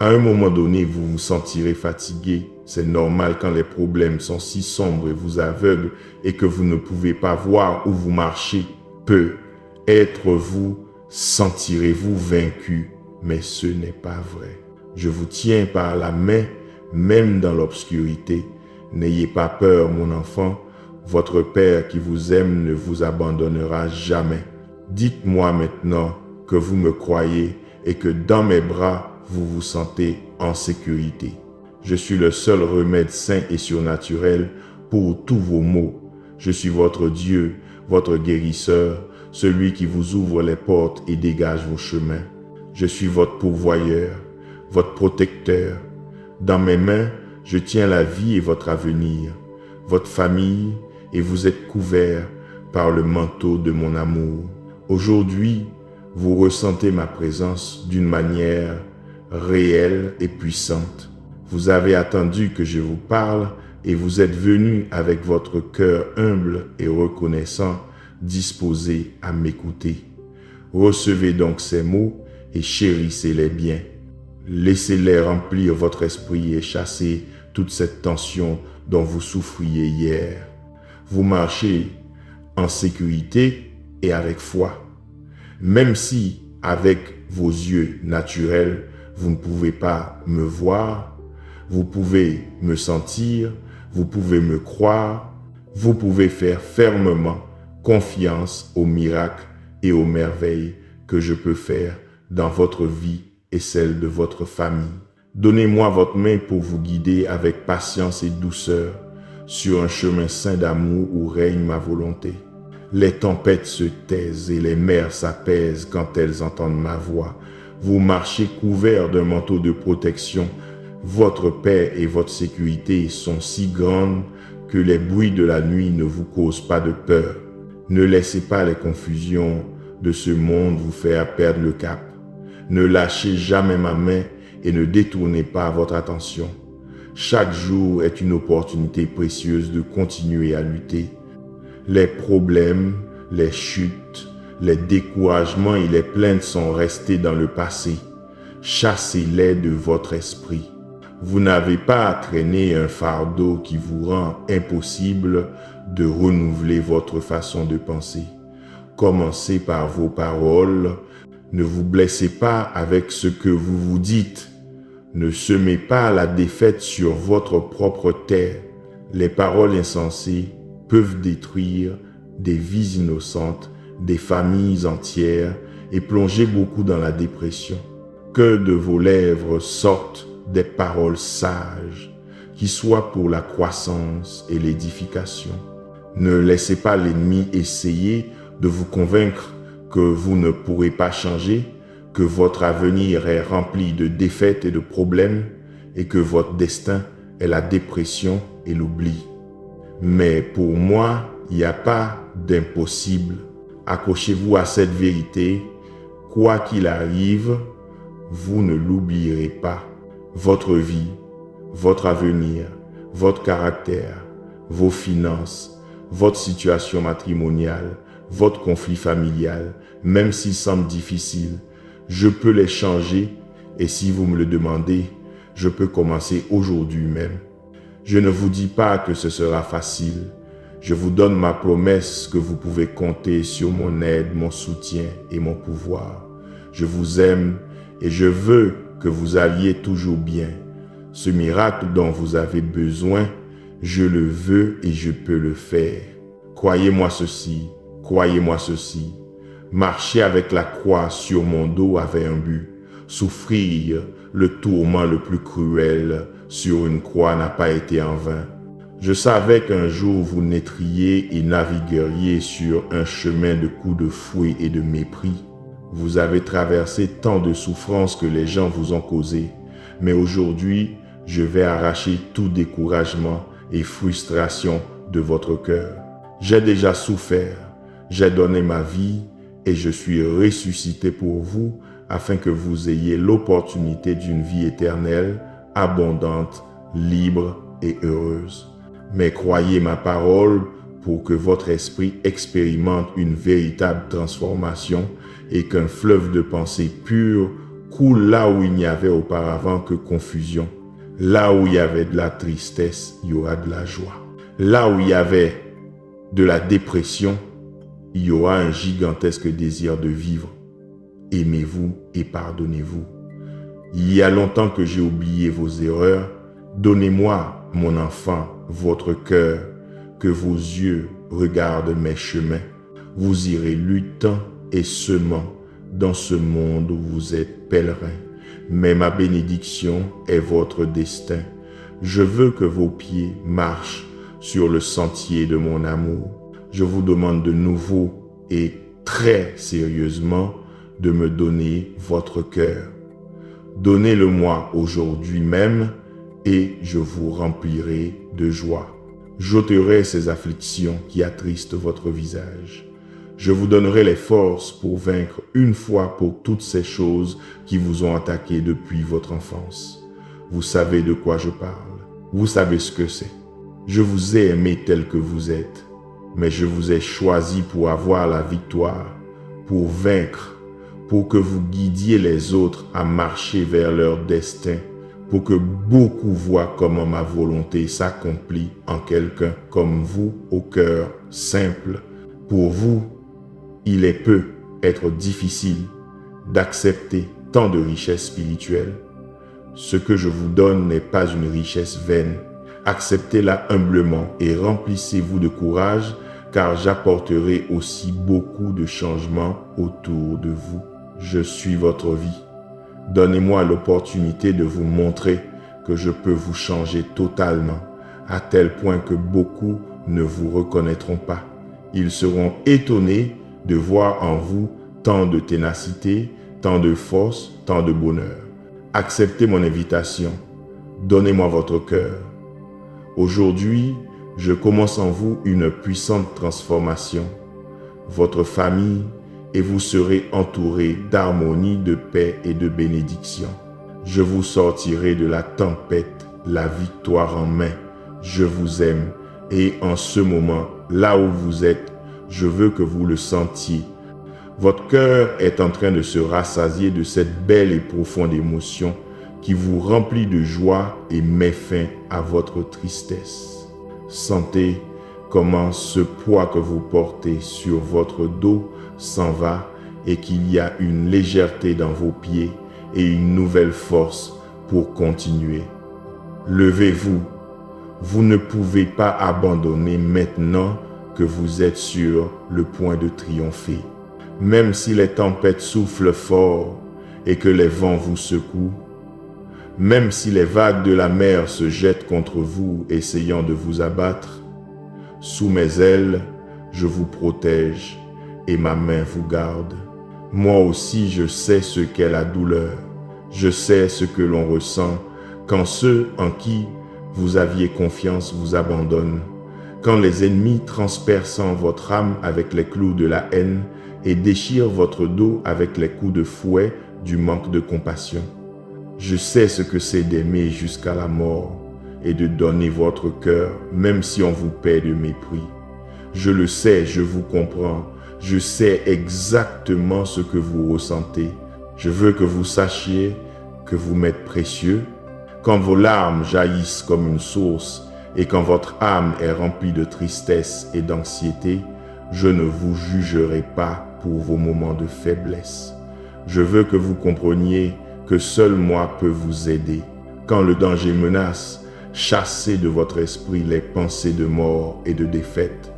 À un moment donné, vous vous sentirez fatigué. C'est normal quand les problèmes sont si sombres et vous aveuglent et que vous ne pouvez pas voir où vous marchez. Peut-être vous sentirez-vous vaincu, mais ce n'est pas vrai. Je vous tiens par la main, même dans l'obscurité. N'ayez pas peur, mon enfant. Votre Père qui vous aime ne vous abandonnera jamais. Dites-moi maintenant que vous me croyez et que dans mes bras, vous vous sentez en sécurité. Je suis le seul remède sain et surnaturel pour tous vos maux. Je suis votre Dieu, votre guérisseur, celui qui vous ouvre les portes et dégage vos chemins. Je suis votre pourvoyeur, votre protecteur. Dans mes mains, je tiens la vie et votre avenir. votre famille et vous êtes couverts par le manteau de mon amour. Aujourd'hui, vous ressentez ma présence d'une manière réelle et puissante. Vous avez attendu que je vous parle et vous êtes venus avec votre cœur humble et reconnaissant, disposé à m'écouter. Recevez donc ces mots et chérissez-les bien. Laissez-les remplir votre esprit et chasser toute cette tension dont vous souffriez hier. Vous marchez en sécurité et avec foi. Même si, avec vos yeux naturels, vous ne pouvez pas me voir, vous pouvez me sentir, vous pouvez me croire, vous pouvez faire fermement confiance aux miracles et aux merveilles que je peux faire dans votre vie et celle de votre famille. Donnez-moi votre main pour vous guider avec patience et douceur sur un chemin saint d'amour où règne ma volonté. Les tempêtes se taisent et les mers s'apaisent quand elles entendent ma voix. Vous marchez couverts d'un manteau de protection. Votre paix et votre sécurité sont si grandes que les bruits de la nuit ne vous causent pas de peur. Ne laissez pas les confusions de ce monde vous faire perdre le cap. Ne lâchez jamais ma main et ne détournez pas votre attention. Chaque jour est une opportunité précieuse de continuer à lutter. Les problèmes, les chutes, les découragements et les plaintes sont restés dans le passé. Chassez-les de votre esprit. Vous n'avez pas à traîner un fardeau qui vous rend impossible de renouveler votre façon de penser. Commencez par vos paroles. Ne vous blessez pas avec ce que vous vous dites. Ne semez pas la défaite sur votre propre terre. Les paroles insensées peuvent détruire des vies innocentes, des familles entières et plonger beaucoup dans la dépression. Que de vos lèvres sortent des paroles sages qui soient pour la croissance et l'édification. Ne laissez pas l'ennemi essayer de vous convaincre que vous ne pourrez pas changer, que votre avenir est rempli de défaites et de problèmes et que votre destin est la dépression et l'oubli. Mais pour moi, il n'y a pas d'impossible. Accrochez-vous à cette vérité. Quoi qu'il arrive, vous ne l'oublierez pas. Votre vie, votre avenir, votre caractère, vos finances, votre situation matrimoniale, votre conflit familial, même s'il semble difficile, je peux les changer et si vous me le demandez, je peux commencer aujourd'hui même. Je ne vous dis pas que ce sera facile. Je vous donne ma promesse que vous pouvez compter sur mon aide, mon soutien et mon pouvoir. Je vous aime et je veux que vous alliez toujours bien. Ce miracle dont vous avez besoin, je le veux et je peux le faire. Croyez-moi ceci, croyez-moi ceci. Marcher avec la croix sur mon dos avait un but. Souffrir le tourment le plus cruel sur une croix n'a pas été en vain. Je savais qu'un jour vous naîtriez et navigueriez sur un chemin de coups de fouet et de mépris. Vous avez traversé tant de souffrances que les gens vous ont causées. Mais aujourd'hui, je vais arracher tout découragement et frustration de votre cœur. J'ai déjà souffert, j'ai donné ma vie et je suis ressuscité pour vous afin que vous ayez l'opportunité d'une vie éternelle, abondante, libre et heureuse. Mais croyez ma parole pour que votre esprit expérimente une véritable transformation et qu'un fleuve de pensée pure coule là où il n'y avait auparavant que confusion. Là où il y avait de la tristesse, il y aura de la joie. Là où il y avait de la dépression, il y aura un gigantesque désir de vivre. Aimez-vous et pardonnez-vous. Il y a longtemps que j'ai oublié vos erreurs. Donnez-moi, mon enfant, votre cœur, que vos yeux regardent mes chemins. Vous irez luttant et semant dans ce monde où vous êtes pèlerin. Mais ma bénédiction est votre destin. Je veux que vos pieds marchent sur le sentier de mon amour. Je vous demande de nouveau et très sérieusement de me donner votre cœur. Donnez-le-moi aujourd'hui même et je vous remplirai de joie. J'ôterai ces afflictions qui attristent votre visage. Je vous donnerai les forces pour vaincre une fois pour toutes ces choses qui vous ont attaqué depuis votre enfance. Vous savez de quoi je parle. Vous savez ce que c'est. Je vous ai aimé tel que vous êtes, mais je vous ai choisi pour avoir la victoire, pour vaincre, pour que vous guidiez les autres à marcher vers leur destin, pour que beaucoup voient comment ma volonté s'accomplit en quelqu'un comme vous, au cœur simple. Pour vous, il peut être difficile d'accepter tant de richesses spirituelles. Ce que je vous donne n'est pas une richesse vaine. Acceptez-la humblement et remplissez-vous de courage, car j'apporterai aussi beaucoup de changements autour de vous. Je suis votre vie. Donnez-moi l'opportunité de vous montrer que je peux vous changer totalement, à tel point que beaucoup ne vous reconnaîtront pas. Ils seront étonnés de voir en vous tant de ténacité, tant de force, tant de bonheur. Acceptez mon invitation. Donnez-moi votre cœur. Aujourd'hui, je commence en vous une puissante transformation. Votre famille et vous serez entourés d'harmonie, de paix et de bénédiction. Je vous sortirai de la tempête, la victoire en main. Je vous aime et en ce moment, là où vous êtes, je veux que vous le sentiez. Votre cœur est en train de se rassasier de cette belle et profonde émotion qui vous remplit de joie et met fin à votre tristesse. Sentez comment ce poids que vous portez sur votre dos s'en va et qu'il y a une légèreté dans vos pieds et une nouvelle force pour continuer. Levez-vous. Vous ne pouvez pas abandonner maintenant que vous êtes sur le point de triompher. Même si les tempêtes soufflent fort et que les vents vous secouent, même si les vagues de la mer se jettent contre vous essayant de vous abattre, sous mes ailes, je vous protège et ma main vous garde. Moi aussi, je sais ce qu'est la douleur. Je sais ce que l'on ressent quand ceux en qui vous aviez confiance vous abandonnent, quand les ennemis transperçant votre âme avec les clous de la haine et déchirent votre dos avec les coups de fouet du manque de compassion. Je sais ce que c'est d'aimer jusqu'à la mort et de donner votre cœur, même si on vous paie de mépris. Je le sais, je vous comprends. Je sais exactement ce que vous ressentez. Je veux que vous sachiez que vous m'êtes précieux. Quand vos larmes jaillissent comme une source et quand votre âme est remplie de tristesse et d'anxiété, je ne vous jugerai pas pour vos moments de faiblesse. Je veux que vous compreniez que seul moi peux vous aider. Quand le danger menace, chassez de votre esprit les pensées de mort et de défaite.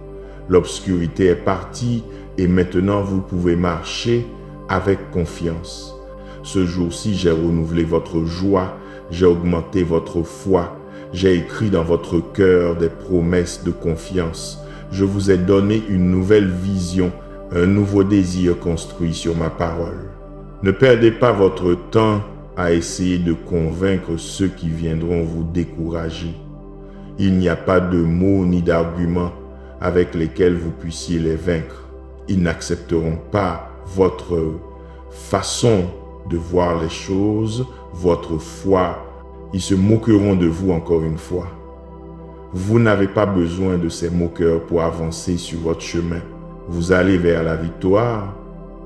L'obscurité est partie et maintenant vous pouvez marcher avec confiance. Ce jour-ci, j'ai renouvelé votre joie, j'ai augmenté votre foi, j'ai écrit dans votre cœur des promesses de confiance. Je vous ai donné une nouvelle vision, un nouveau désir construit sur ma parole. Ne perdez pas votre temps à essayer de convaincre ceux qui viendront vous décourager. Il n'y a pas de mots ni d'arguments avec lesquels vous puissiez les vaincre. Ils n'accepteront pas votre façon de voir les choses, votre foi. Ils se moqueront de vous encore une fois. Vous n'avez pas besoin de ces moqueurs pour avancer sur votre chemin. Vous allez vers la victoire,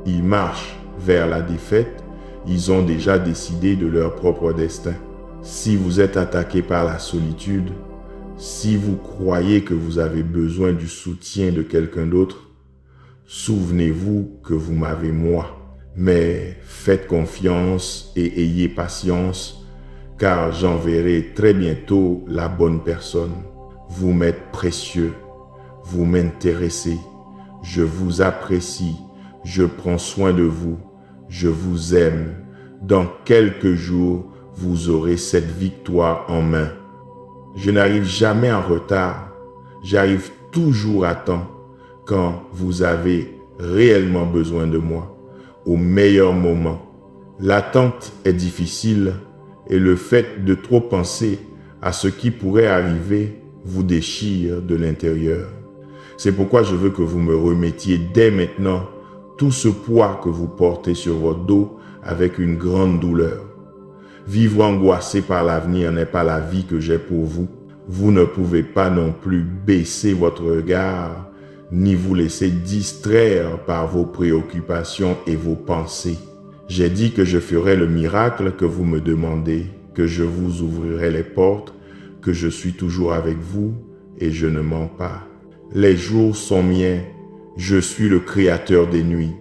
ils marchent vers la défaite, ils ont déjà décidé de leur propre destin. Si vous êtes attaqué par la solitude, si vous croyez que vous avez besoin du soutien de quelqu'un d'autre, souvenez-vous que vous m'avez moi. Mais faites confiance et ayez patience, car j'enverrai très bientôt la bonne personne. Vous m'êtes précieux, vous m'intéressez, je vous apprécie, je prends soin de vous, je vous aime. Dans quelques jours, vous aurez cette victoire en main. Je n'arrive jamais en retard, j'arrive toujours à temps quand vous avez réellement besoin de moi, au meilleur moment. L'attente est difficile et le fait de trop penser à ce qui pourrait arriver vous déchire de l'intérieur. C'est pourquoi je veux que vous me remettiez dès maintenant tout ce poids que vous portez sur votre dos avec une grande douleur. Vivre angoissé par l'avenir n'est pas la vie que j'ai pour vous. Vous ne pouvez pas non plus baisser votre regard, ni vous laisser distraire par vos préoccupations et vos pensées. J'ai dit que je ferai le miracle que vous me demandez, que je vous ouvrirai les portes, que je suis toujours avec vous et je ne mens pas. Les jours sont miens, je suis le créateur des nuits.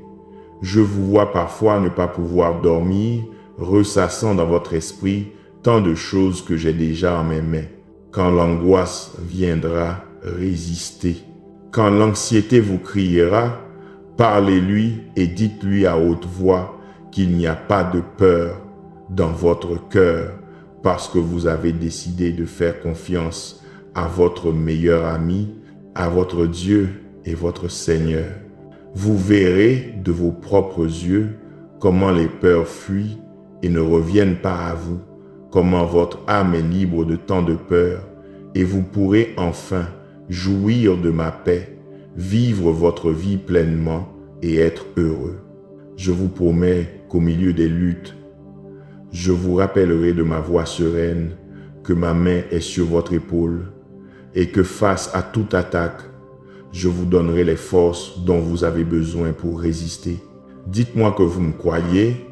Je vous vois parfois ne pas pouvoir dormir, ressassant dans votre esprit tant de choses que j'ai déjà en mes mains. Quand l'angoisse viendra, résistez. Quand l'anxiété vous criera, parlez-lui et dites-lui à haute voix qu'il n'y a pas de peur dans votre cœur parce que vous avez décidé de faire confiance à votre meilleur ami, à votre Dieu et votre Seigneur. Vous verrez de vos propres yeux comment les peurs fuient et ne reviennent pas à vous, comment votre âme est libre de tant de peur, et vous pourrez enfin jouir de ma paix, vivre votre vie pleinement et être heureux. Je vous promets qu'au milieu des luttes, je vous rappellerai de ma voix sereine, que ma main est sur votre épaule, et que face à toute attaque, je vous donnerai les forces dont vous avez besoin pour résister. Dites-moi que vous me croyez,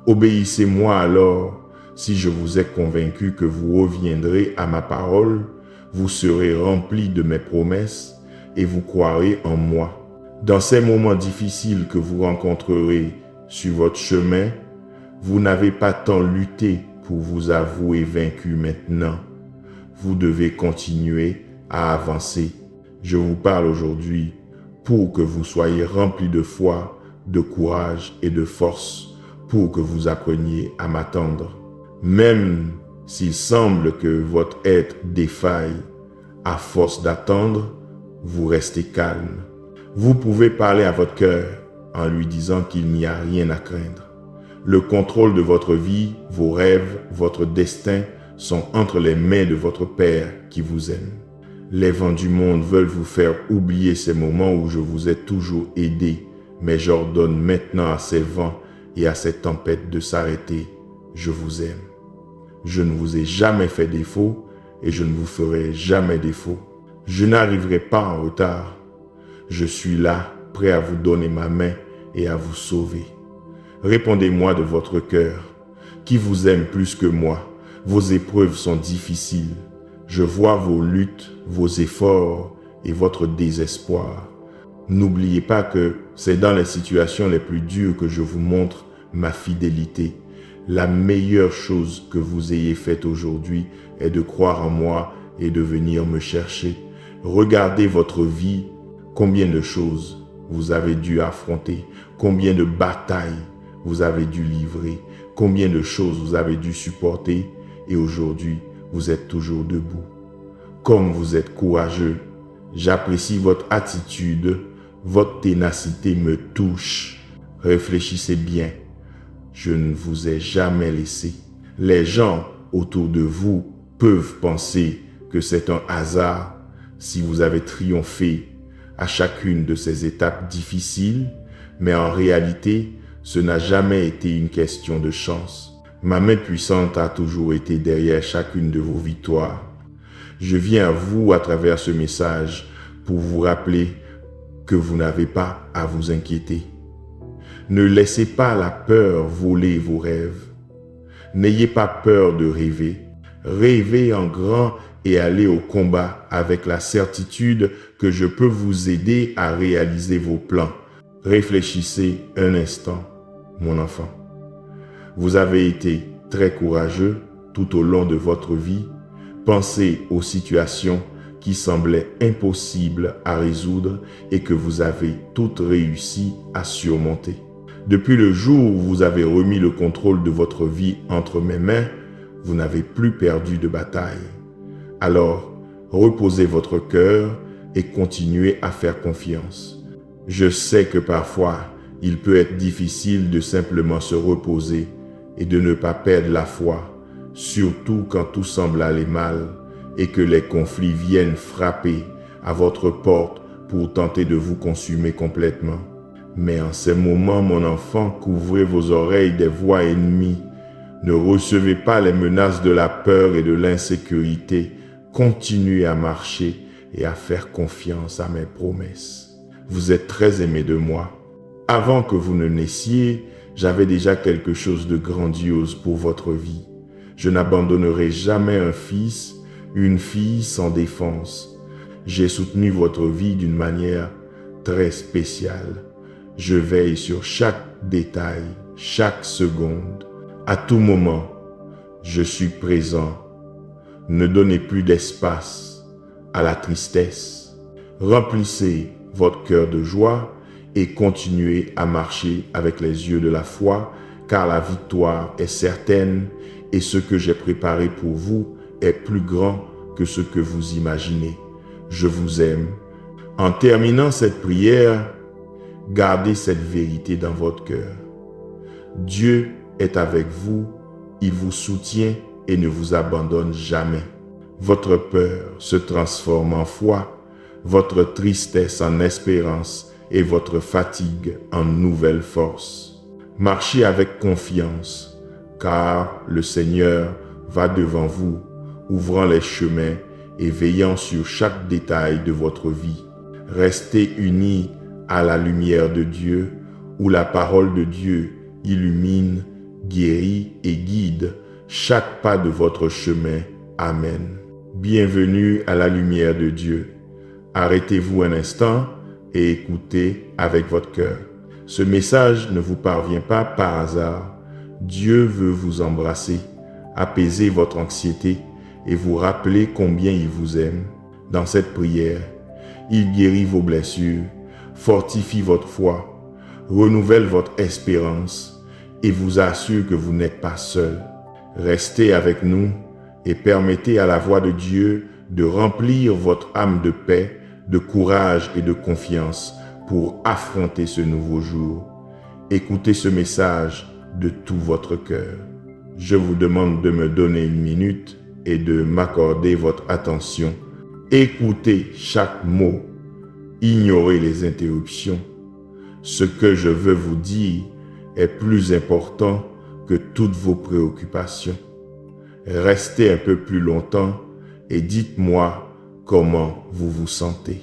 obéissez-moi alors. Si je vous ai convaincu que vous reviendrez à ma parole, vous serez remplis de mes promesses et vous croirez en moi. Dans ces moments difficiles que vous rencontrerez sur votre chemin, vous n'avez pas tant lutté pour vous avouer vaincu maintenant. Vous devez continuer à avancer. Je vous parle aujourd'hui pour que vous soyez remplis de foi, de courage et de force, pour que vous appreniez à m'attendre. Même s'il semble que votre être défaille, à force d'attendre, vous restez calme. Vous pouvez parler à votre cœur en lui disant qu'il n'y a rien à craindre. Le contrôle de votre vie, vos rêves, votre destin sont entre les mains de votre Père qui vous aime. Les vents du monde veulent vous faire oublier ces moments où je vous ai toujours aidé, mais j'ordonne maintenant à ces vents et à ces tempêtes de s'arrêter. Je vous aime. Je ne vous ai jamais fait défaut et je ne vous ferai jamais défaut. Je n'arriverai pas en retard. Je suis là, prêt à vous donner ma main et à vous sauver. Répondez-moi de votre cœur, qui vous aime plus que moi. Vos épreuves sont difficiles. Je vois vos luttes, vos efforts et votre désespoir. N'oubliez pas que c'est dans les situations les plus dures que je vous montre ma fidélité. La meilleure chose que vous ayez faite aujourd'hui est de croire en moi et de venir me chercher. Regardez votre vie, combien de choses vous avez dû affronter, combien de batailles vous avez dû livrer, combien de choses vous avez dû supporter et aujourd'hui vous êtes toujours debout. Comme vous êtes courageux, j'apprécie votre attitude, votre ténacité me touche. Réfléchissez bien. Je ne vous ai jamais laissé. Les gens autour de vous peuvent penser que c'est un hasard si vous avez triomphé à chacune de ces étapes difficiles, mais en réalité, ce n'a jamais été une question de chance. Ma main puissante a toujours été derrière chacune de vos victoires. Je viens à vous à travers ce message pour vous rappeler que vous n'avez pas à vous inquiéter. Ne laissez pas la peur voler vos rêves. N'ayez pas peur de rêver. Rêvez en grand et allez au combat avec la certitude que je peux vous aider à réaliser vos plans. Réfléchissez un instant, mon enfant. Vous avez été très courageux tout au long de votre vie. Pensez aux situations qui semblaient impossibles à résoudre et que vous avez toutes réussi à surmonter. Depuis le jour où vous avez remis le contrôle de votre vie entre mes mains, vous n'avez plus perdu de bataille. Alors, reposez votre cœur et continuez à faire confiance. Je sais que parfois, il peut être difficile de simplement se reposer et de ne pas perdre la foi, surtout quand tout semble aller mal et que les conflits viennent frapper à votre porte pour tenter de vous consumer complètement. Mais en ces moments, mon enfant, couvrez vos oreilles des voix ennemies. Ne recevez pas les menaces de la peur et de l'insécurité. Continuez à marcher et à faire confiance à mes promesses. Vous êtes très aimé de moi. Avant que vous ne naissiez, j'avais déjà quelque chose de grandiose pour votre vie. Je n'abandonnerai jamais un fils, une fille sans défense. J'ai soutenu votre vie d'une manière très spéciale. Je veille sur chaque détail, chaque seconde. À tout moment, je suis présent. Ne donnez plus d'espace à la tristesse. Remplissez votre cœur de joie et continuez à marcher avec les yeux de la foi, car la victoire est certaine et ce que j'ai préparé pour vous est plus grand que ce que vous imaginez. Je vous aime. En terminant cette prière, gardez cette vérité dans votre cœur. Dieu est avec vous, il vous soutient et ne vous abandonne jamais. Votre peur se transforme en foi, votre tristesse en espérance et votre fatigue en nouvelle force. Marchez avec confiance, car le Seigneur va devant vous, ouvrant les chemins et veillant sur chaque détail de votre vie. Restez unis à la lumière de Dieu, où la parole de Dieu illumine, guérit et guide chaque pas de votre chemin. Amen. Bienvenue à la lumière de Dieu. Arrêtez-vous un instant et écoutez avec votre cœur. Ce message ne vous parvient pas par hasard. Dieu veut vous embrasser, apaiser votre anxiété et vous rappeler combien il vous aime. Dans cette prière, il guérit vos blessures, fortifie votre foi, renouvelle votre espérance et vous assure que vous n'êtes pas seul. Restez avec nous et permettez à la voix de Dieu de remplir votre âme de paix, de courage et de confiance pour affronter ce nouveau jour. Écoutez ce message de tout votre cœur. Je vous demande de me donner une minute et de m'accorder votre attention. Écoutez chaque mot. Ignorez les interruptions. Ce que je veux vous dire est plus important que toutes vos préoccupations. Restez un peu plus longtemps et dites-moi comment vous vous sentez.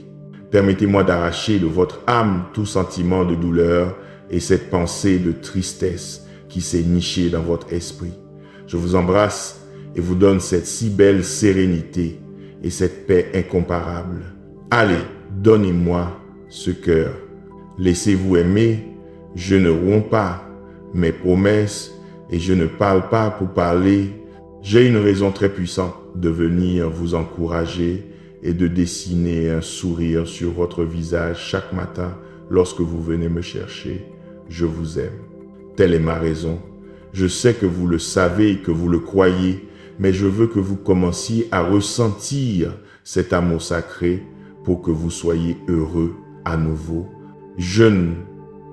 Permettez-moi d'arracher de votre âme tout sentiment de douleur et cette pensée de tristesse qui s'est nichée dans votre esprit. Je vous embrasse et vous donne cette si belle sérénité et cette paix incomparable. Allez, donnez-moi ce cœur. Laissez-vous aimer. Je ne romps pas mes promesses et je ne parle pas pour parler. J'ai une raison très puissante de venir vous encourager et de dessiner un sourire sur votre visage chaque matin lorsque vous venez me chercher. Je vous aime. Telle est ma raison. Je sais que vous le savez et que vous le croyez, mais je veux que vous commenciez à ressentir cet amour sacré pour que vous soyez heureux à nouveau. Je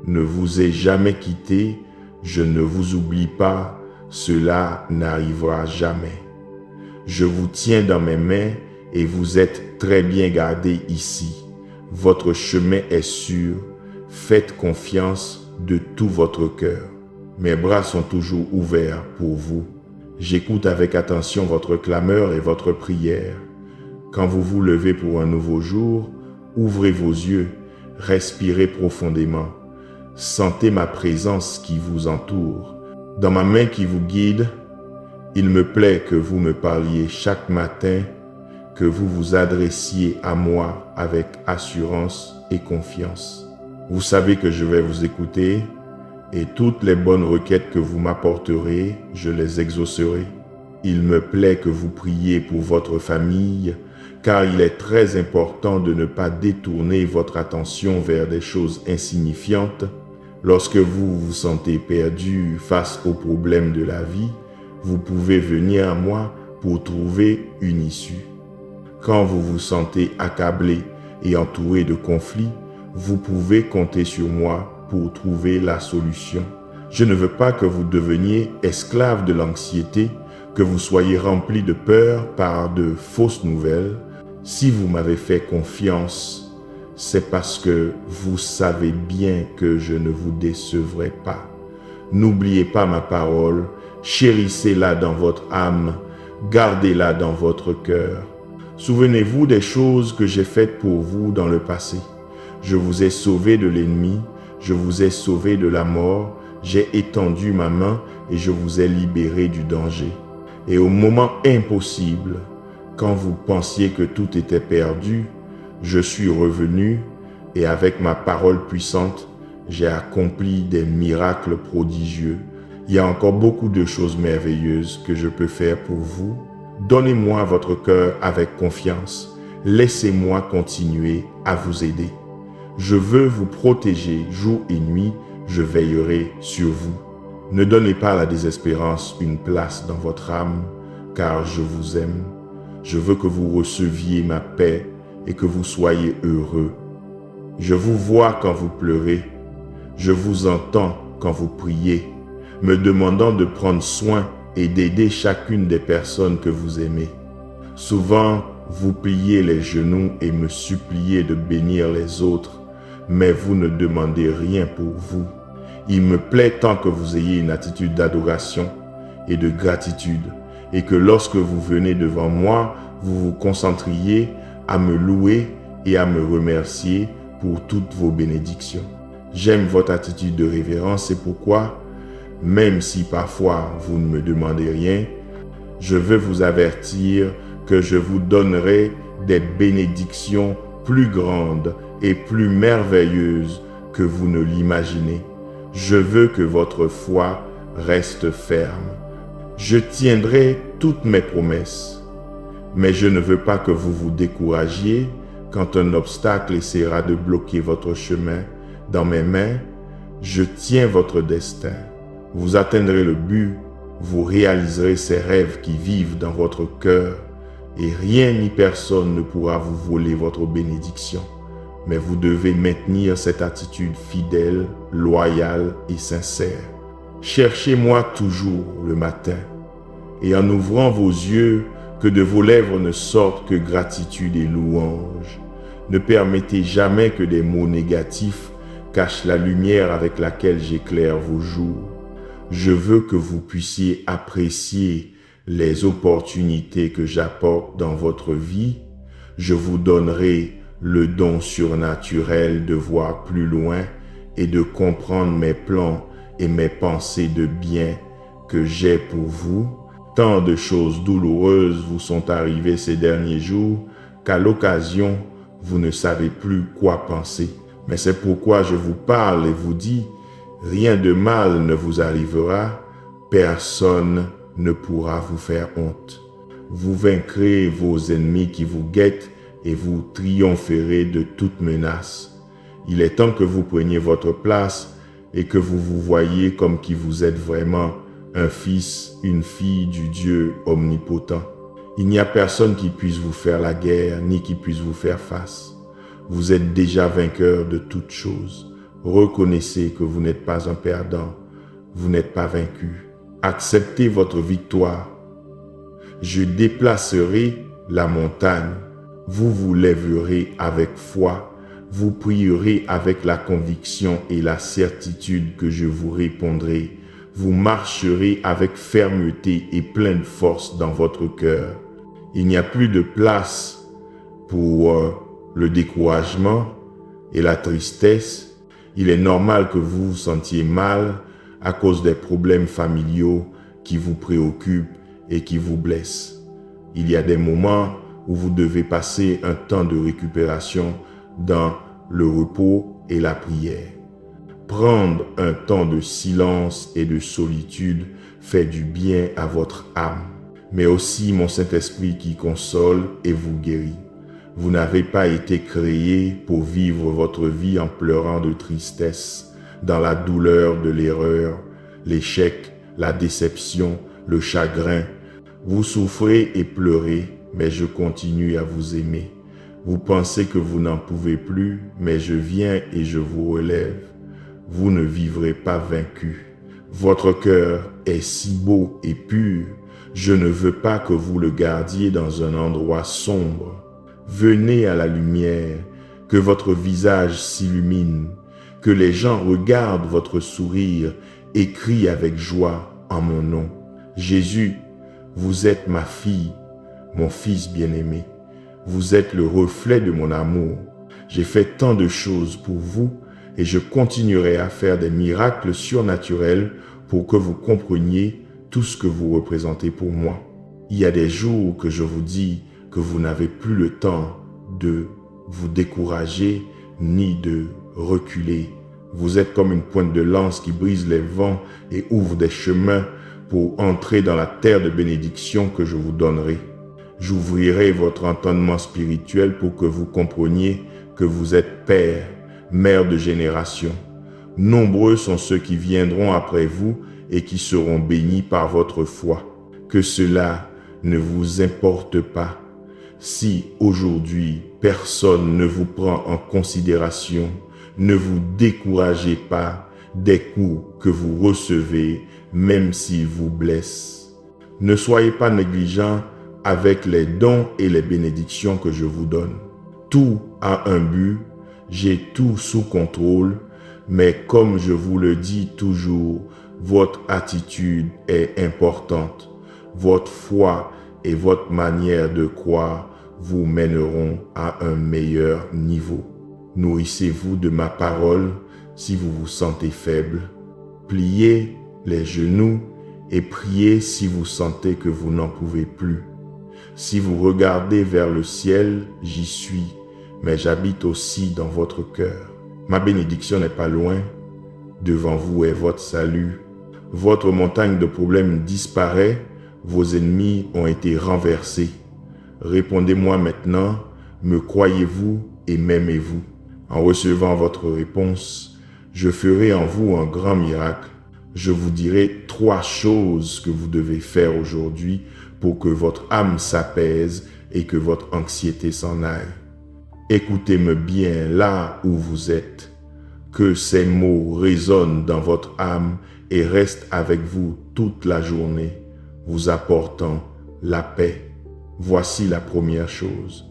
ne vous ai jamais quitté, je ne vous oublie pas, cela n'arrivera jamais. Je vous tiens dans mes mains et vous êtes très bien gardés ici. Votre chemin est sûr, faites confiance de tout votre cœur. Mes bras sont toujours ouverts pour vous. J'écoute avec attention votre clameur et votre prière. Quand vous vous levez pour un nouveau jour, ouvrez vos yeux, respirez profondément. Sentez ma présence qui vous entoure. Dans ma main qui vous guide, il me plaît que vous me parliez chaque matin, que vous vous adressiez à moi avec assurance et confiance. Vous savez que je vais vous écouter et toutes les bonnes requêtes que vous m'apporterez, je les exaucerai. Il me plaît que vous priez pour votre famille, car il est très important de ne pas détourner votre attention vers des choses insignifiantes. Lorsque vous vous sentez perdu face aux problèmes de la vie, vous pouvez venir à moi pour trouver une issue. Quand vous vous sentez accablé et entouré de conflits, vous pouvez compter sur moi pour trouver la solution. Je ne veux pas que vous deveniez esclave de l'anxiété, que vous soyez remplis de peur par de fausses nouvelles. Si vous m'avez fait confiance, c'est parce que vous savez bien que je ne vous décevrai pas. N'oubliez pas ma parole, chérissez-la dans votre âme, gardez-la dans votre cœur. Souvenez-vous des choses que j'ai faites pour vous dans le passé. Je vous ai sauvé de l'ennemi, je vous ai sauvé de la mort, j'ai étendu ma main et je vous ai libéré du danger. Et au moment impossible, quand vous pensiez que tout était perdu, je suis revenu et avec ma parole puissante, j'ai accompli des miracles prodigieux. Il y a encore beaucoup de choses merveilleuses que je peux faire pour vous. Donnez-moi votre cœur avec confiance. Laissez-moi continuer à vous aider. Je veux vous protéger jour et nuit. Je veillerai sur vous. Ne donnez pas à la désespérance une place dans votre âme, car je vous aime. Je veux que vous receviez ma paix et que vous soyez heureux. Je vous vois quand vous pleurez. Je vous entends quand vous priez, me demandant de prendre soin et d'aider chacune des personnes que vous aimez. Souvent, vous pliez les genoux et me suppliez de bénir les autres, mais vous ne demandez rien pour vous. Il me plaît tant que vous ayez une attitude d'adoration et de gratitude, et que lorsque vous venez devant moi, vous vous concentriez à me louer et à me remercier pour toutes vos bénédictions. J'aime votre attitude de révérence, c'est pourquoi, même si parfois vous ne me demandez rien, je veux vous avertir que je vous donnerai des bénédictions plus grandes et plus merveilleuses que vous ne l'imaginez. Je veux que votre foi reste ferme. Je tiendrai toutes mes promesses, mais je ne veux pas que vous vous découragiez quand un obstacle essaiera de bloquer votre chemin. Dans mes mains, je tiens votre destin. Vous atteindrez le but, vous réaliserez ces rêves qui vivent dans votre cœur et rien ni personne ne pourra vous voler votre bénédiction. Mais vous devez maintenir cette attitude fidèle, loyale et sincère. Cherchez-moi toujours le matin et en ouvrant vos yeux, que de vos lèvres ne sortent que gratitude et louange. Ne permettez jamais que des mots négatifs cachent la lumière avec laquelle j'éclaire vos jours. Je veux que vous puissiez apprécier les opportunités que j'apporte dans votre vie. Je vous donnerai le don surnaturel de voir plus loin et de comprendre mes plans et mes pensées de bien que j'ai pour vous. Tant de choses douloureuses vous sont arrivées ces derniers jours qu'à l'occasion, vous ne savez plus quoi penser. Mais c'est pourquoi je vous parle et vous dis, rien de mal ne vous arrivera, personne ne pourra vous faire honte. Vous vaincrez vos ennemis qui vous guettent et vous triompherez de toute menace. Il est temps que vous preniez votre place et que vous vous voyiez comme qui vous êtes vraiment, un fils, une fille du Dieu omnipotent. Il n'y a personne qui puisse vous faire la guerre, ni qui puisse vous faire face. Vous êtes déjà vainqueur de toutes choses. Reconnaissez que vous n'êtes pas un perdant, vous n'êtes pas vaincu. Acceptez votre victoire. Je déplacerai la montagne. Vous vous lèverez avec foi. Vous prierez avec la conviction et la certitude que je vous répondrai. Vous marcherez avec fermeté et pleine force dans votre cœur. Il n'y a plus de place pour le découragement et la tristesse. Il est normal que vous vous sentiez mal à cause des problèmes familiaux qui vous préoccupent et qui vous blessent. Il y a des moments où vous devez passer un temps de récupération dans le repos et la prière. Prendre un temps de silence et de solitude fait du bien à votre âme, mais aussi mon Saint-Esprit qui console et vous guérit. Vous n'avez pas été créé pour vivre votre vie en pleurant de tristesse, dans la douleur de l'erreur, l'échec, la déception, le chagrin. Vous souffrez et pleurez, mais je continue à vous aimer. Vous pensez que vous n'en pouvez plus, mais je viens et je vous relève. Vous ne vivrez pas vaincu. Votre cœur est si beau et pur. Je ne veux pas que vous le gardiez dans un endroit sombre. Venez à la lumière, que votre visage s'illumine, que les gens regardent votre sourire et crient avec joie en mon nom. Jésus, vous êtes ma fille, mon fils bien-aimé. Vous êtes le reflet de mon amour. J'ai fait tant de choses pour vous et je continuerai à faire des miracles surnaturels pour que vous compreniez tout ce que vous représentez pour moi. Il y a des jours que je vous dis que vous n'avez plus le temps de vous décourager ni de reculer. Vous êtes comme une pointe de lance qui brise les vents et ouvre des chemins pour entrer dans la terre de bénédiction que je vous donnerai. J'ouvrirai votre entendement spirituel pour que vous compreniez que vous êtes père, mère de génération. Nombreux sont ceux qui viendront après vous et qui seront bénis par votre foi. Que cela ne vous importe pas. Si aujourd'hui personne ne vous prend en considération, ne vous découragez pas des coups que vous recevez, même s'ils vous blessent. Ne soyez pas négligents avec les dons et les bénédictions que je vous donne. Tout a un but, j'ai tout sous contrôle, mais comme je vous le dis toujours, votre attitude est importante. Votre foi et votre manière de croire vous mèneront à un meilleur niveau. Nourrissez-vous de ma parole si vous vous sentez faible. Pliez les genoux et priez si vous sentez que vous n'en pouvez plus. Si vous regardez vers le ciel, j'y suis, mais j'habite aussi dans votre cœur. Ma bénédiction n'est pas loin. Devant vous est votre salut. Votre montagne de problèmes disparaît. Vos ennemis ont été renversés. Répondez-moi maintenant, me croyez-vous et m'aimez-vous? En recevant votre réponse, je ferai en vous un grand miracle. Je vous dirai 3 choses que vous devez faire aujourd'hui pour que votre âme s'apaise et que votre anxiété s'en aille. Écoutez-moi bien là où vous êtes. Que ces mots résonnent dans votre âme et restent avec vous toute la journée, vous apportant la paix. Voici la première chose.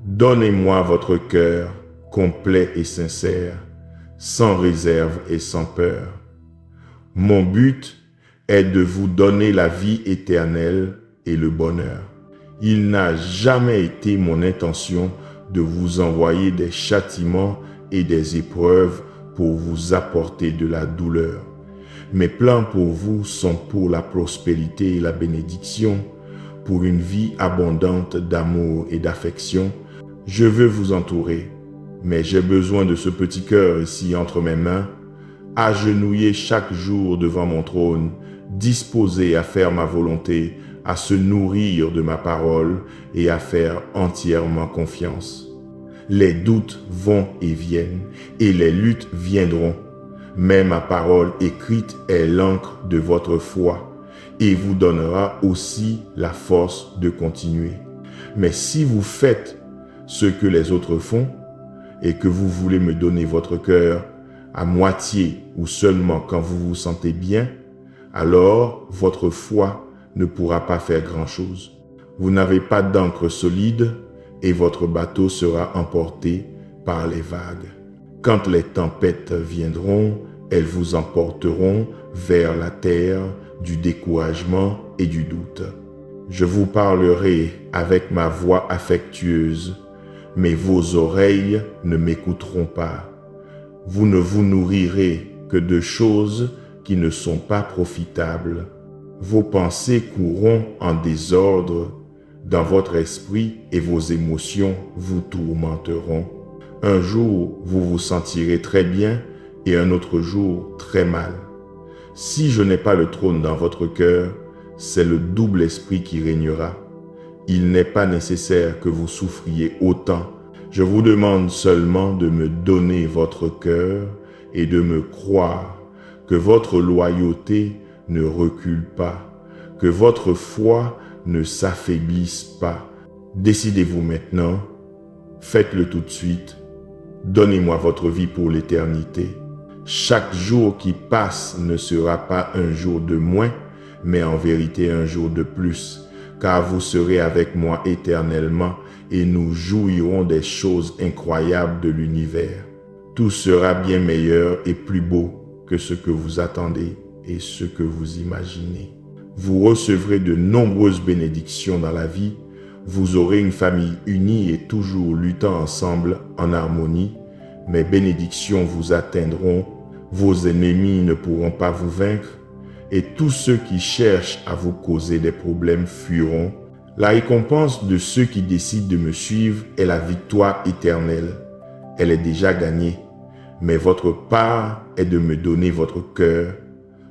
Donnez-moi votre cœur complet et sincère, sans réserve et sans peur. Mon but est de vous donner la vie éternelle et le bonheur. Il n'a jamais été mon intention de vous envoyer des châtiments et des épreuves pour vous apporter de la douleur. Mes plans pour vous sont pour la prospérité et la bénédiction, pour une vie abondante d'amour et d'affection. Je veux vous entourer, mais j'ai besoin de ce petit cœur ici entre mes mains, agenouillé chaque jour devant mon trône, disposé à faire ma volonté, à se nourrir de ma parole et à faire entièrement confiance. Les doutes vont et viennent, et les luttes viendront, mais ma parole écrite est l'encre de votre foi et vous donnera aussi la force de continuer. Mais si vous faites ce que les autres font et que vous voulez me donner votre cœur à moitié ou seulement quand vous vous sentez bien, alors votre foi ne pourra pas faire grand-chose. Vous n'avez pas d'ancre solide et votre bateau sera emporté par les vagues. Quand les tempêtes viendront, elles vous emporteront vers la terre du découragement et du doute. Je vous parlerai avec ma voix affectueuse, mais vos oreilles ne m'écouteront pas. Vous ne vous nourrirez que de choses qui ne sont pas profitables. Vos pensées courront en désordre dans votre esprit et vos émotions vous tourmenteront. Un jour, vous vous sentirez très bien et un autre jour très mal. Si je n'ai pas le trône dans votre cœur, c'est le double esprit qui régnera. Il n'est pas nécessaire que vous souffriez autant. Je vous demande seulement de me donner votre cœur et de me croire, que votre loyauté ne recule pas, que votre foi ne s'affaiblisse pas. Décidez-vous maintenant, faites-le tout de suite. Donnez-moi votre vie pour l'éternité. Chaque jour qui passe ne sera pas un jour de moins, mais en vérité un jour de plus, car vous serez avec moi éternellement et nous jouirons des choses incroyables de l'univers. Tout sera bien meilleur et plus beau que ce que vous attendez et ce que vous imaginez. Vous recevrez de nombreuses bénédictions dans la vie. Vous aurez une famille unie et toujours luttant ensemble en harmonie. Mes bénédictions vous atteindront. Vos ennemis ne pourront pas vous vaincre. Et tous ceux qui cherchent à vous causer des problèmes fuiront. La récompense de ceux qui décident de me suivre est la victoire éternelle. Elle est déjà gagnée. Mais votre part est de me donner votre cœur,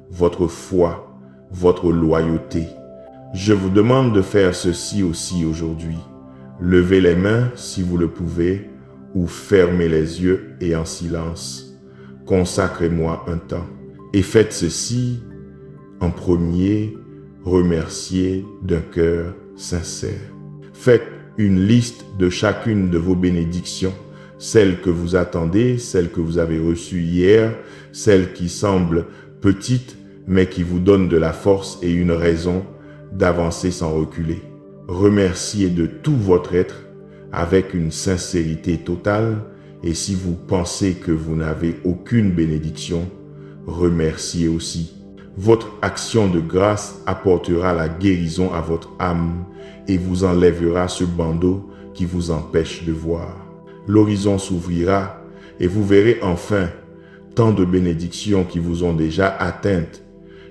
votre foi, votre loyauté. Je vous demande de faire ceci aussi aujourd'hui. Levez les mains si vous le pouvez ou fermez les yeux et en silence. Consacrez-moi un temps. Et faites ceci en premier, remerciez d'un cœur sincère. Faites une liste de chacune de vos bénédictions. Celles que vous attendez, celles que vous avez reçues hier, celles qui semblent petites, mais qui vous donnent de la force et une raison d'avancer sans reculer. Remerciez de tout votre être avec une sincérité totale, et si vous pensez que vous n'avez aucune bénédiction, remerciez aussi. Votre action de grâce apportera la guérison à votre âme et vous enlèvera ce bandeau qui vous empêche de voir. L'horizon s'ouvrira et vous verrez enfin tant de bénédictions qui vous ont déjà atteintes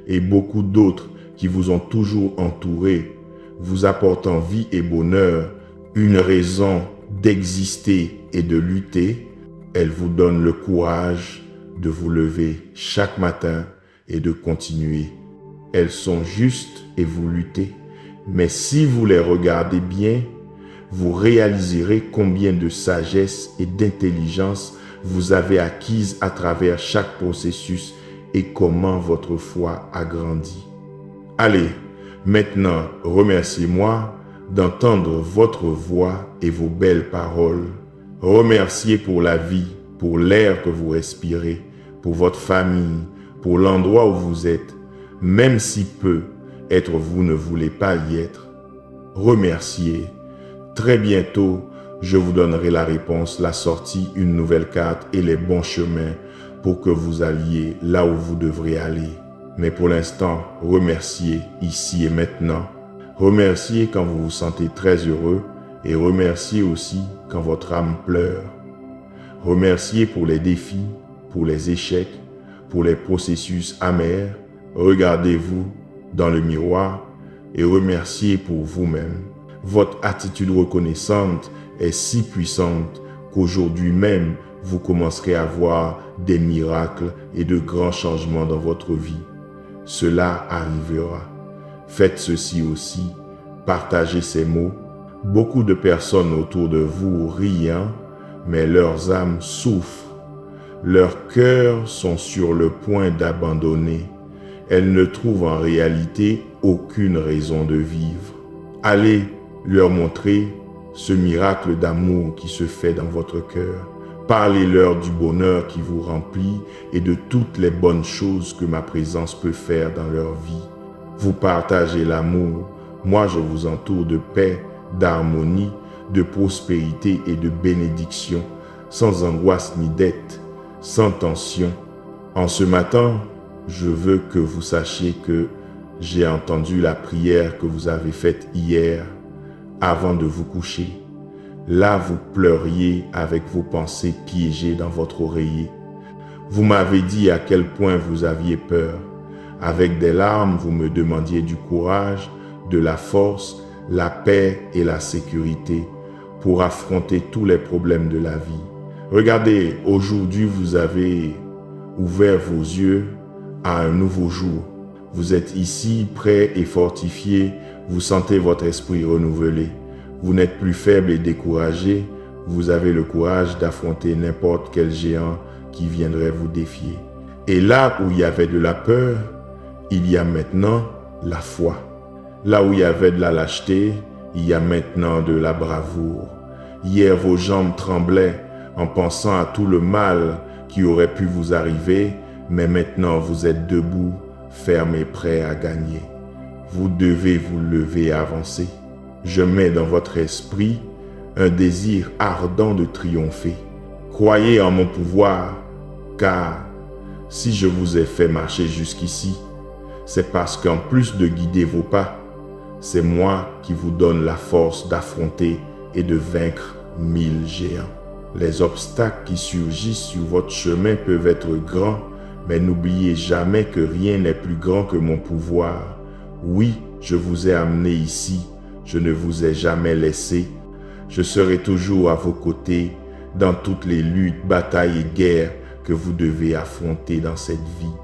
et beaucoup d'autres qui vous ont toujours entouré, vous apportant vie et bonheur, une raison d'exister et de lutter. Elle vous donne le courage de vous lever chaque matin et de continuer. Elles sont justes et vous luttez, mais si vous les regardez bien, vous réaliserez combien de sagesse et d'intelligence vous avez acquise à travers chaque processus et comment votre foi a grandi. Allez, maintenant, remerciez-moi d'entendre votre voix et vos belles paroles. Remerciez pour la vie, pour l'air que vous respirez, pour votre famille, pour l'endroit où vous êtes, même si peu, être vous ne voulez pas y être. Remerciez. Très bientôt, je vous donnerai la réponse, la sortie, une nouvelle carte et les bons chemins pour que vous alliez là où vous devrez aller. Mais pour l'instant, remerciez ici et maintenant. Remerciez quand vous vous sentez très heureux et remerciez aussi quand votre âme pleure. Remerciez pour les défis, pour les échecs, pour les processus amers. Regardez-vous dans le miroir et remerciez pour vous-même. Votre attitude reconnaissante est si puissante qu'aujourd'hui même, vous commencerez à voir des miracles et de grands changements dans votre vie. Cela arrivera. Faites ceci aussi, partagez ces mots. Beaucoup de personnes autour de vous rient, mais leurs âmes souffrent. Leurs cœurs sont sur le point d'abandonner. Elles ne trouvent en réalité aucune raison de vivre. Allez leur montrer ce miracle d'amour qui se fait dans votre cœur. Parlez-leur du bonheur qui vous remplit et de toutes les bonnes choses que ma présence peut faire dans leur vie. Vous partagez l'amour. Moi, je vous entoure de paix, d'harmonie, de prospérité et de bénédiction, sans angoisse ni dette, sans tension. En ce matin, je veux que vous sachiez que j'ai entendu la prière que vous avez faite hier avant de vous coucher. Là, vous pleuriez avec vos pensées piégées dans votre oreiller. Vous m'avez dit à quel point vous aviez peur. Avec des larmes, vous me demandiez du courage, de la force, la paix et la sécurité pour affronter tous les problèmes de la vie. Regardez, aujourd'hui, vous avez ouvert vos yeux à un nouveau jour. Vous êtes ici, prêt et fortifié. Vous sentez votre esprit renouvelé. Vous n'êtes plus faible et découragé. Vous avez le courage d'affronter n'importe quel géant qui viendrait vous défier. Et là où il y avait de la peur, il y a maintenant la foi. Là où il y avait de la lâcheté, il y a maintenant de la bravoure. Hier, vos jambes tremblaient en pensant à tout le mal qui aurait pu vous arriver, mais maintenant vous êtes debout, ferme et prêt à gagner. Vous devez vous lever et avancer. Je mets dans votre esprit un désir ardent de triompher. Croyez en mon pouvoir, car si je vous ai fait marcher jusqu'ici, c'est parce qu'en plus de guider vos pas, c'est moi qui vous donne la force d'affronter et de vaincre 1000 géants. Les obstacles qui surgissent sur votre chemin peuvent être grands, mais n'oubliez jamais que rien n'est plus grand que mon pouvoir. Oui, je vous ai amené ici, je ne vous ai jamais laissé. Je serai toujours à vos côtés dans toutes les luttes, batailles et guerres que vous devez affronter dans cette vie.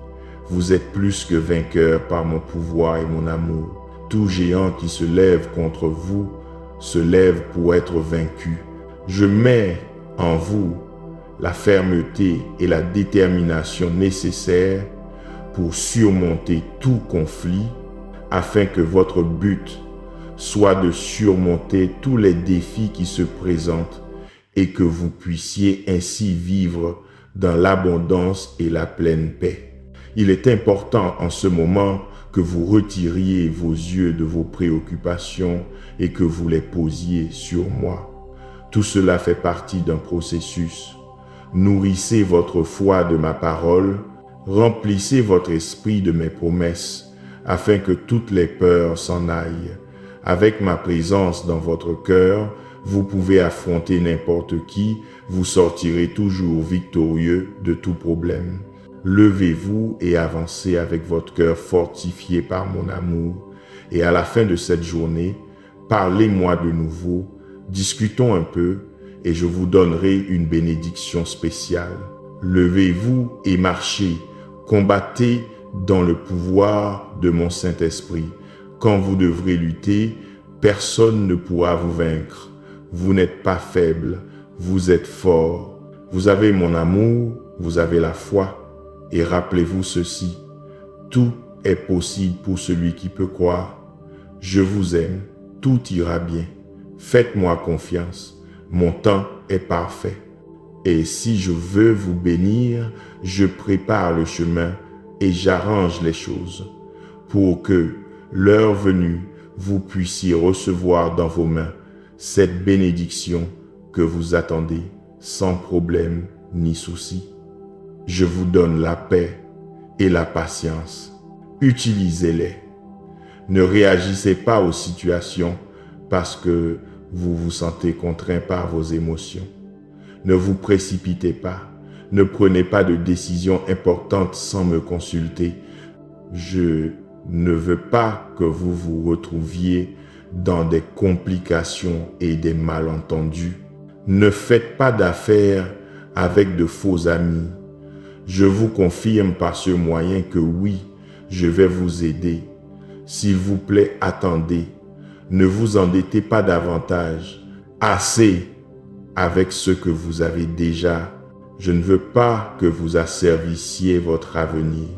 Vous êtes plus que vainqueur par mon pouvoir et mon amour. Tout géant qui se lève contre vous se lève pour être vaincu. Je mets en vous la fermeté et la détermination nécessaires pour surmonter tout conflit afin que votre but soit de surmonter tous les défis qui se présentent et que vous puissiez ainsi vivre dans l'abondance et la pleine paix. Il est important en ce moment que vous retiriez vos yeux de vos préoccupations et que vous les posiez sur moi. Tout cela fait partie d'un processus. Nourrissez votre foi de ma parole, remplissez votre esprit de mes promesses, afin que toutes les peurs s'en aillent. Avec ma présence dans votre cœur, vous pouvez affronter n'importe qui, vous sortirez toujours victorieux de tout problème. Levez-vous et avancez avec votre cœur fortifié par mon amour. Et à la fin de cette journée, parlez-moi de nouveau, discutons un peu et je vous donnerai une bénédiction spéciale. Levez-vous et marchez, combattez dans le pouvoir de mon Saint-Esprit. Quand vous devrez lutter, personne ne pourra vous vaincre. Vous n'êtes pas faible, vous êtes fort. Vous avez mon amour, vous avez la foi. Et rappelez-vous ceci, tout est possible pour celui qui peut croire. Je vous aime, tout ira bien. Faites-moi confiance, mon temps est parfait. Et si je veux vous bénir, je prépare le chemin et j'arrange les choses pour que, l'heure venue, vous puissiez recevoir dans vos mains cette bénédiction que vous attendez sans problème ni souci. Je vous donne la paix et la patience. Utilisez-les. Ne réagissez pas aux situations parce que vous vous sentez contraint par vos émotions. Ne vous précipitez pas. Ne prenez pas de décisions importantes sans me consulter. Je ne veux pas que vous vous retrouviez dans des complications et des malentendus. Ne faites pas d'affaires avec de faux amis. Je vous confirme par ce moyen que oui, je vais vous aider. S'il vous plaît, attendez. Ne vous endettez pas davantage. Assez avec ce que vous avez déjà. Je ne veux pas que vous asservissiez votre avenir.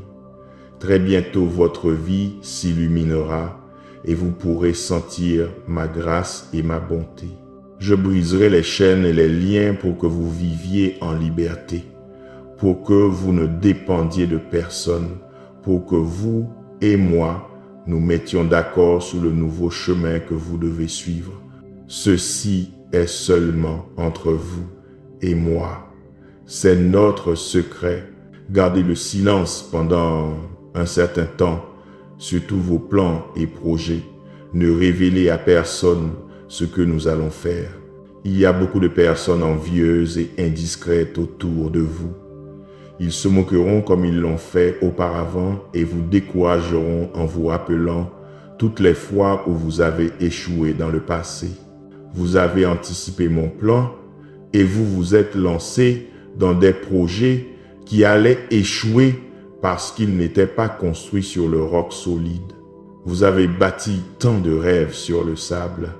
Très bientôt, votre vie s'illuminera et vous pourrez sentir ma grâce et ma bonté. Je briserai les chaînes et les liens pour que vous viviez en liberté, pour que vous ne dépendiez de personne, pour que vous et moi, nous mettions d'accord sur le nouveau chemin que vous devez suivre. Ceci est seulement entre vous et moi. C'est notre secret. Gardez le silence pendant un certain temps sur tous vos plans et projets. Ne révélez à personne ce que nous allons faire. Il y a beaucoup de personnes envieuses et indiscrètes autour de vous. Ils se moqueront comme ils l'ont fait auparavant et vous décourageront en vous rappelant toutes les fois où vous avez échoué dans le passé. Vous avez anticipé mon plan et vous vous êtes lancé dans des projets qui allaient échouer parce qu'ils n'étaient pas construits sur le roc solide. Vous avez bâti tant de rêves sur le sable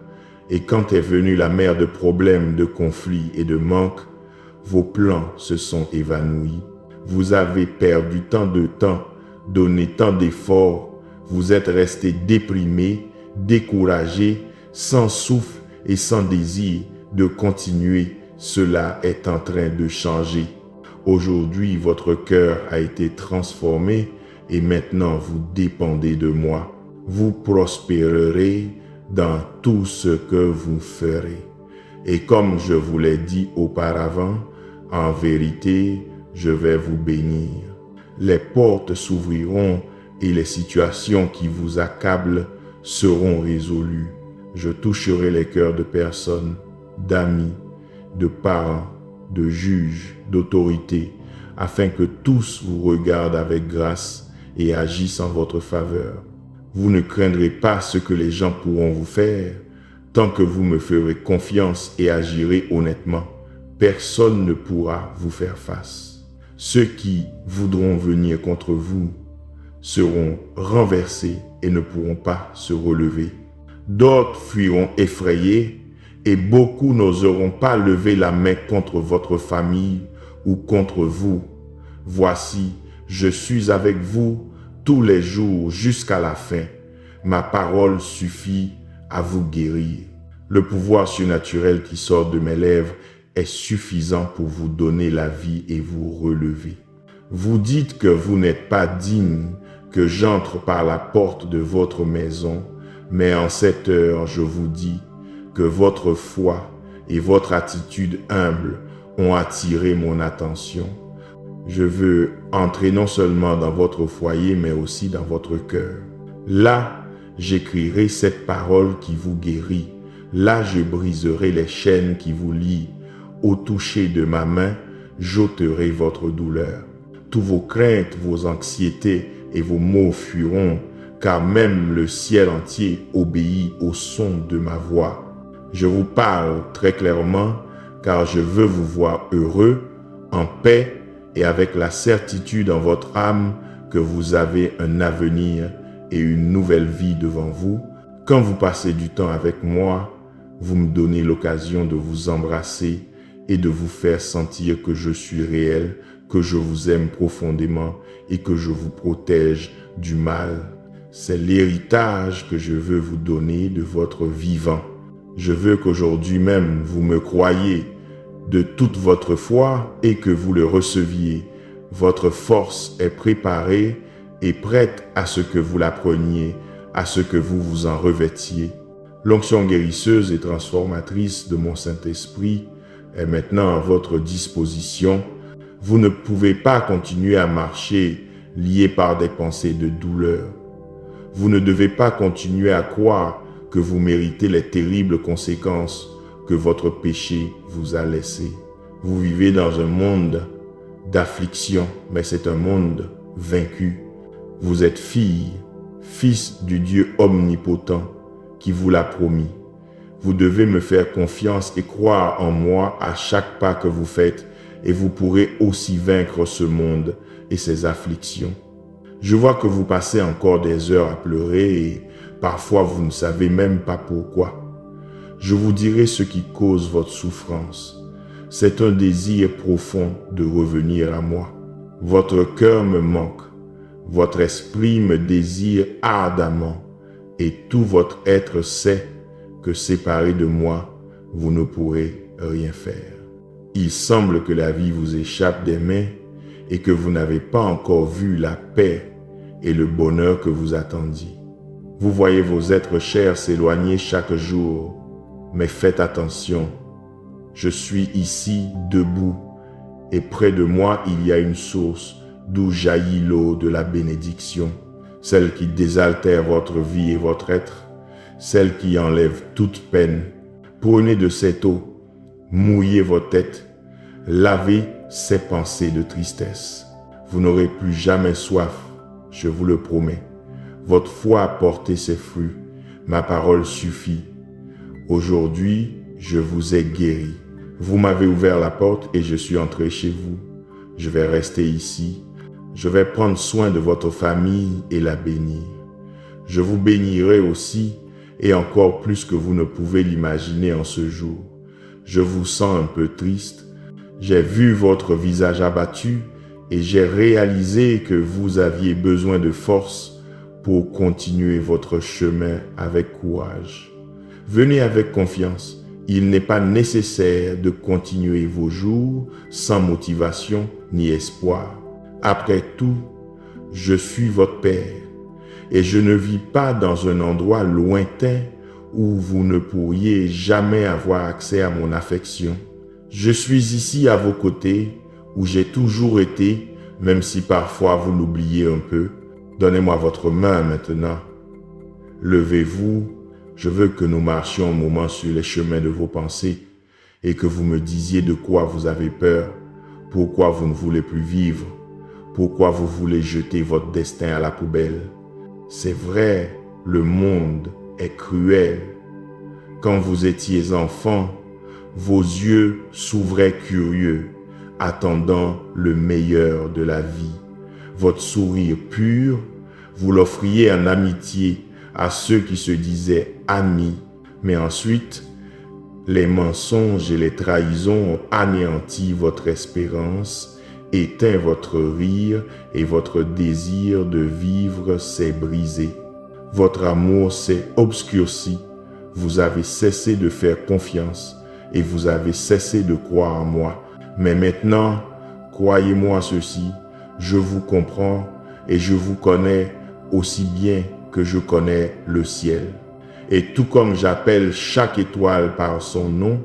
et quand est venue la mer de problèmes, de conflits et de manques, vos plans se sont évanouis. Vous avez perdu tant de temps, donné tant d'efforts, vous êtes resté déprimé, découragé, sans souffle et sans désir de continuer. Cela est en train de changer. Aujourd'hui, votre cœur a été transformé et maintenant vous dépendez de moi. Vous prospérerez dans tout ce que vous ferez. Et comme je vous l'ai dit auparavant, en vérité, je vais vous bénir. Les portes s'ouvriront et les situations qui vous accablent seront résolues. Je toucherai les cœurs de personnes, d'amis, de parents, de juges, d'autorités, afin que tous vous regardent avec grâce et agissent en votre faveur. Vous ne craindrez pas ce que les gens pourront vous faire, tant que vous me ferez confiance et agirez honnêtement. Personne ne pourra vous faire face. Ceux qui voudront venir contre vous seront renversés et ne pourront pas se relever. D'autres fuiront effrayés et beaucoup n'oseront pas lever la main contre votre famille ou contre vous. Voici, je suis avec vous tous les jours jusqu'à la fin. Ma parole suffit à vous guérir. Le pouvoir surnaturel qui sort de mes lèvres est suffisant pour vous donner la vie et vous relever. Vous dites que vous n'êtes pas digne que j'entre par la porte de votre maison, mais en cette heure, je vous dis que votre foi et votre attitude humble ont attiré mon attention. Je veux entrer non seulement dans votre foyer, mais aussi dans votre cœur. Là, j'écrirai cette parole qui vous guérit. Là, je briserai les chaînes qui vous lient. Au toucher de ma main, j'ôterai votre douleur. Tous vos craintes, vos anxiétés et vos maux fuiront, car même le ciel entier obéit au son de ma voix. Je vous parle très clairement, car je veux vous voir heureux, en paix et avec la certitude en votre âme que vous avez un avenir et une nouvelle vie devant vous. Quand vous passez du temps avec moi, vous me donnez l'occasion de vous embrasser et de vous faire sentir que je suis réel, que je vous aime profondément et que je vous protège du mal. C'est l'héritage que je veux vous donner de votre vivant. Je veux qu'aujourd'hui même vous me croyiez de toute votre foi et que vous le receviez. Votre force est préparée et prête à ce que vous la preniez, à ce que vous vous en revêtiez. L'onction guérisseuse et transformatrice de mon Saint-Esprit est maintenant à votre disposition. Vous ne pouvez pas continuer à marcher lié par des pensées de douleur. Vous ne devez pas continuer à croire que vous méritez les terribles conséquences que votre péché vous a laissées. Vous vivez dans un monde d'affliction, mais c'est un monde vaincu. Vous êtes fille, fils du Dieu omnipotent qui vous l'a promis. Vous devez me faire confiance et croire en moi à chaque pas que vous faites et vous pourrez aussi vaincre ce monde et ses afflictions. Je vois que vous passez encore des heures à pleurer et parfois vous ne savez même pas pourquoi. Je vous dirai ce qui cause votre souffrance. C'est un désir profond de revenir à moi. Votre cœur me manque, votre esprit me désire ardemment et tout votre être sait que séparé de moi, vous ne pourrez rien faire. Il semble que la vie vous échappe des mains et que vous n'avez pas encore vu la paix et le bonheur que vous attendiez. Vous voyez vos êtres chers s'éloigner chaque jour, mais faites attention. Je suis ici debout et près de moi il y a une source d'où jaillit l'eau de la bénédiction, celle qui désaltère votre vie et votre être, celle qui enlève toute peine. Prenez de cette eau, mouillez vos têtes, lavez ces pensées de tristesse. Vous n'aurez plus jamais soif, je vous le promets. Votre foi a porté ses fruits, ma parole suffit. Aujourd'hui, je vous ai guéri. Vous m'avez ouvert la porte et je suis entré chez vous. Je vais rester ici. Je vais prendre soin de votre famille et la bénir. Je vous bénirai aussi et encore plus que vous ne pouvez l'imaginer en ce jour. Je vous sens un peu triste. J'ai vu votre visage abattu et j'ai réalisé que vous aviez besoin de force pour continuer votre chemin avec courage. Venez avec confiance. Il n'est pas nécessaire de continuer vos jours sans motivation ni espoir. Après tout, je suis votre Père et je ne vis pas dans un endroit lointain où vous ne pourriez jamais avoir accès à mon affection. Je suis ici à vos côtés, où j'ai toujours été, même si parfois vous l'oubliez un peu. Donnez-moi votre main maintenant. Levez-vous, je veux que nous marchions un moment sur les chemins de vos pensées et que vous me disiez de quoi vous avez peur, pourquoi vous ne voulez plus vivre, pourquoi vous voulez jeter votre destin à la poubelle. C'est vrai, le monde est cruel. Quand vous étiez enfant, vos yeux s'ouvraient curieux, attendant le meilleur de la vie. Votre sourire pur, vous l'offriez en amitié à ceux qui se disaient amis, mais ensuite, les mensonges et les trahisons ont anéanti votre espérance, éteint votre rire et votre désir de vivre s'est brisé. Votre amour s'est obscurci, vous avez cessé de faire confiance et vous avez cessé de croire en moi. Mais maintenant, croyez-moi ceci, je vous comprends et je vous connais aussi bien que je connais le ciel. Et tout comme j'appelle chaque étoile par son nom,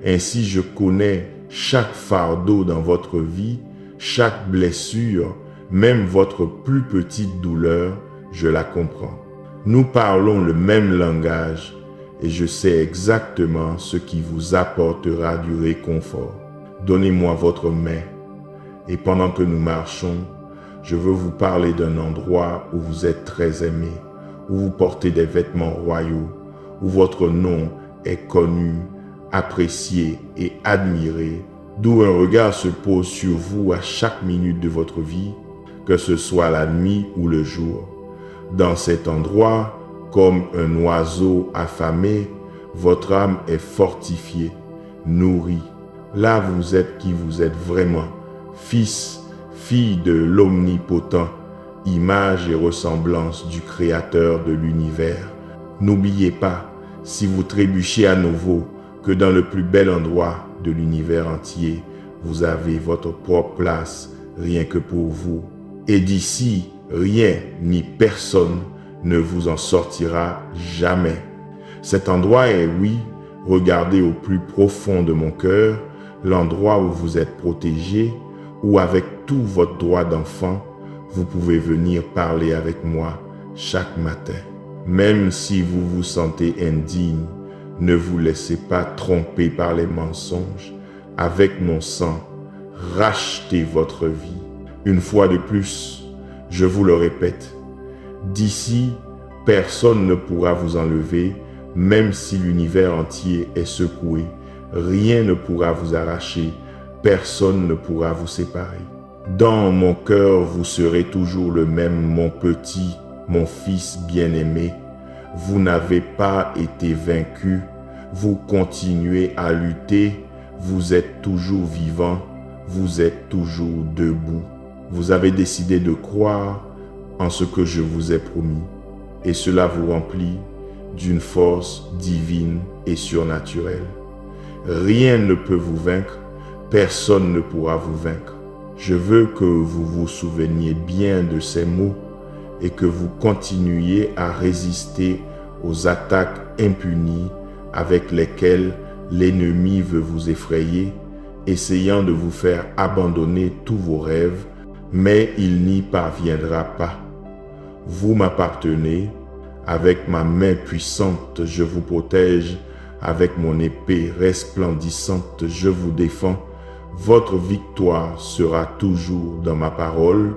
ainsi je connais chaque fardeau dans votre vie, chaque blessure, même votre plus petite douleur, je la comprends. Nous parlons le même langage et je sais exactement ce qui vous apportera du réconfort. Donnez-moi votre main et pendant que nous marchons, je veux vous parler d'un endroit où vous êtes très aimé, où vous portez des vêtements royaux, où votre nom est connu, apprécié et admiré, d'où un regard se pose sur vous à chaque minute de votre vie, que ce soit la nuit ou le jour. Dans cet endroit, comme un oiseau affamé, votre âme est fortifiée, nourrie. Là vous êtes qui vous êtes vraiment, fils, fille de l'Omnipotent, image et ressemblance du Créateur de l'univers. N'oubliez pas, si vous trébuchez à nouveau, que dans le plus bel endroit de l'univers entier, vous avez votre propre place, rien que pour vous. Et d'ici, rien ni personne ne vous en sortira jamais. Cet endroit est, oui, regardez au plus profond de mon cœur, l'endroit où vous êtes protégé, où avec tout votre droit d'enfant, vous pouvez venir parler avec moi chaque matin. Même si vous vous sentez indigne, ne vous laissez pas tromper par les mensonges. Avec mon sang, rachetez votre vie. Une fois de plus, je vous le répète, d'ici, personne ne pourra vous enlever, même si l'univers entier est secoué. Rien ne pourra vous arracher, personne ne pourra vous séparer. Dans mon cœur, vous serez toujours le même, mon petit, mon fils bien-aimé. Vous n'avez pas été vaincu, vous continuez à lutter, vous êtes toujours vivant, vous êtes toujours debout. Vous avez décidé de croire en ce que je vous ai promis, et cela vous remplit d'une force divine et surnaturelle. Rien ne peut vous vaincre, personne ne pourra vous vaincre. Je veux que vous vous souveniez bien de ces mots et que vous continuiez à résister aux attaques impunies avec lesquelles l'ennemi veut vous effrayer, essayant de vous faire abandonner tous vos rêves, mais il n'y parviendra pas. Vous m'appartenez, avec ma main puissante, je vous protège, avec mon épée resplendissante, je vous défends. Votre victoire sera toujours dans ma parole.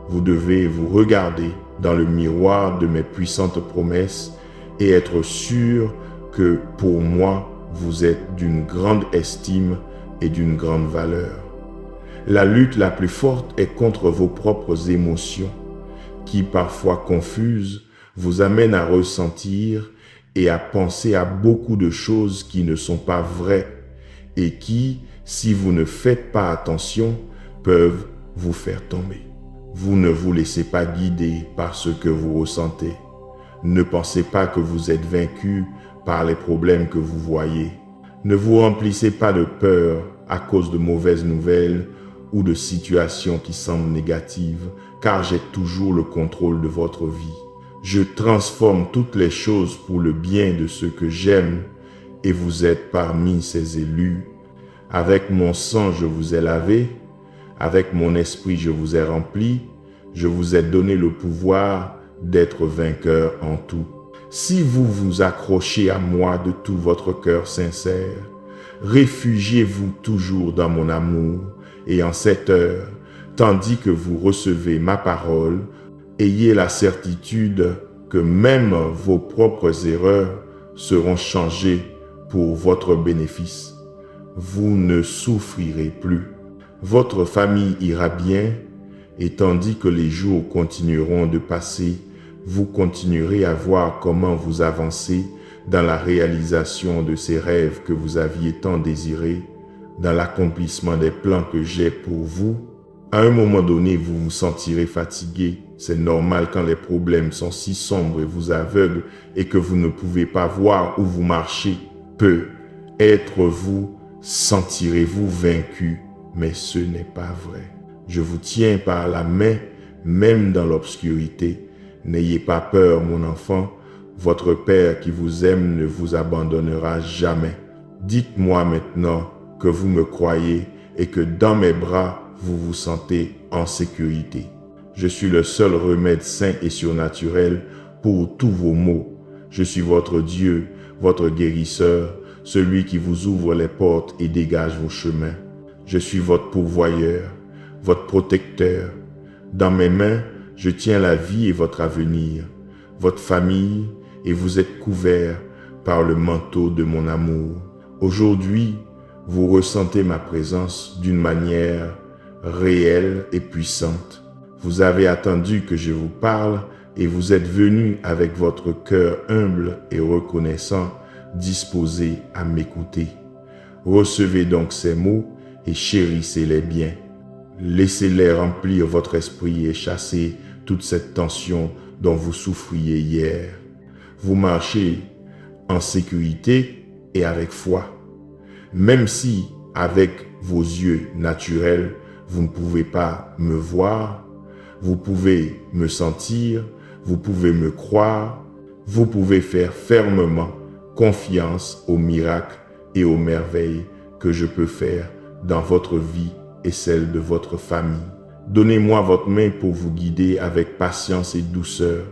Vous devez vous regarder dans le miroir de mes puissantes promesses et être sûr que pour moi, vous êtes d'une grande estime et d'une grande valeur. La lutte la plus forte est contre vos propres émotions, qui parfois confuses, vous amènent à ressentir et à penser à beaucoup de choses qui ne sont pas vraies et qui, si vous ne faites pas attention, peuvent vous faire tomber. Vous ne vous laissez pas guider par ce que vous ressentez. Ne pensez pas que vous êtes vaincu par les problèmes que vous voyez. Ne vous remplissez pas de peur à cause de mauvaises nouvelles ou de situations qui semblent négatives, car j'ai toujours le contrôle de votre vie. Je transforme toutes les choses pour le bien de ceux que j'aime et vous êtes parmi ces élus. Avec mon sang, je vous ai lavé. Avec mon esprit, je vous ai rempli. Je vous ai donné le pouvoir d'être vainqueur en tout. Si vous vous accrochez à moi de tout votre cœur sincère, réfugiez-vous toujours dans mon amour et en cette heure, tandis que vous recevez ma parole, ayez la certitude que même vos propres erreurs seront changées pour votre bénéfice. Vous ne souffrirez plus. Votre famille ira bien et tandis que les jours continueront de passer, vous continuerez à voir comment vous avancez dans la réalisation de ces rêves que vous aviez tant désirés, dans l'accomplissement des plans que j'ai pour vous. À un moment donné, vous vous sentirez fatigué. C'est normal quand les problèmes sont si sombres et vous aveuglent et que vous ne pouvez pas voir où vous marchez. Peut-être vous sentirez-vous vaincu, mais ce n'est pas vrai. Je vous tiens par la main, même dans l'obscurité. N'ayez pas peur, mon enfant. Votre Père qui vous aime ne vous abandonnera jamais. Dites-moi maintenant que vous me croyez et que dans mes bras, vous vous sentez en sécurité. Je suis le seul remède sain et surnaturel pour tous vos maux. Je suis votre Dieu, votre guérisseur, celui qui vous ouvre les portes et dégage vos chemins. Je suis votre pourvoyeur, votre protecteur. Dans mes mains, je tiens la vie et votre avenir, votre famille, et vous êtes couverts par le manteau de mon amour. Aujourd'hui, vous ressentez ma présence d'une manière réelle et puissante. Vous avez attendu que je vous parle et vous êtes venus avec votre cœur humble et reconnaissant, disposé à m'écouter. Recevez donc ces mots et chérissez-les bien. Laissez-les remplir votre esprit et chasser toute cette tension dont vous souffriez hier. Vous marchez en sécurité et avec foi. Même si, avec vos yeux naturels, vous ne pouvez pas me voir, vous pouvez me sentir, vous pouvez me croire, vous pouvez faire fermement confiance aux miracles et aux merveilles que je peux faire dans votre vie et celle de votre famille. Donnez-moi votre main pour vous guider avec patience et douceur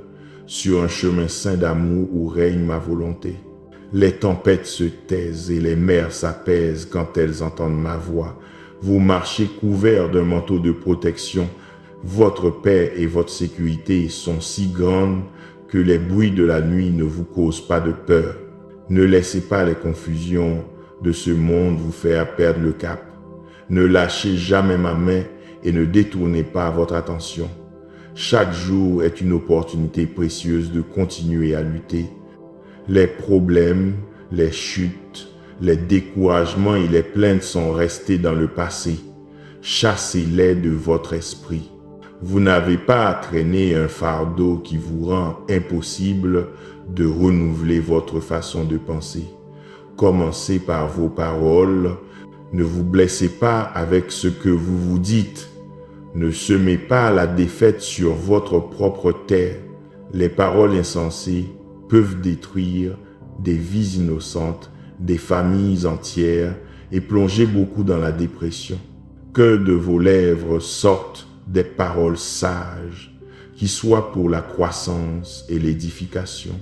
sur un chemin sain d'amour où règne ma volonté. Les tempêtes se taisent et les mers s'apaisent quand elles entendent ma voix. Vous marchez couverts d'un manteau de protection. Votre paix et votre sécurité sont si grandes que les bruits de la nuit ne vous causent pas de peur. Ne laissez pas les confusions de ce monde vous faire perdre le cap. Ne lâchez jamais ma main et ne détournez pas votre attention. Chaque jour est une opportunité précieuse de continuer à lutter. Les problèmes, les chutes, les découragements et les plaintes sont restés dans le passé. Chassez-les de votre esprit. Vous n'avez pas à traîner un fardeau qui vous rend impossible de renouveler votre façon de penser. Commencez par vos paroles. Ne vous blessez pas avec ce que vous vous dites. Ne semez pas la défaite sur votre propre terre. Les paroles insensées peuvent détruire des vies innocentes, des familles entières et plonger beaucoup dans la dépression. Que de vos lèvres sortent des paroles sages qui soient pour la croissance et l'édification.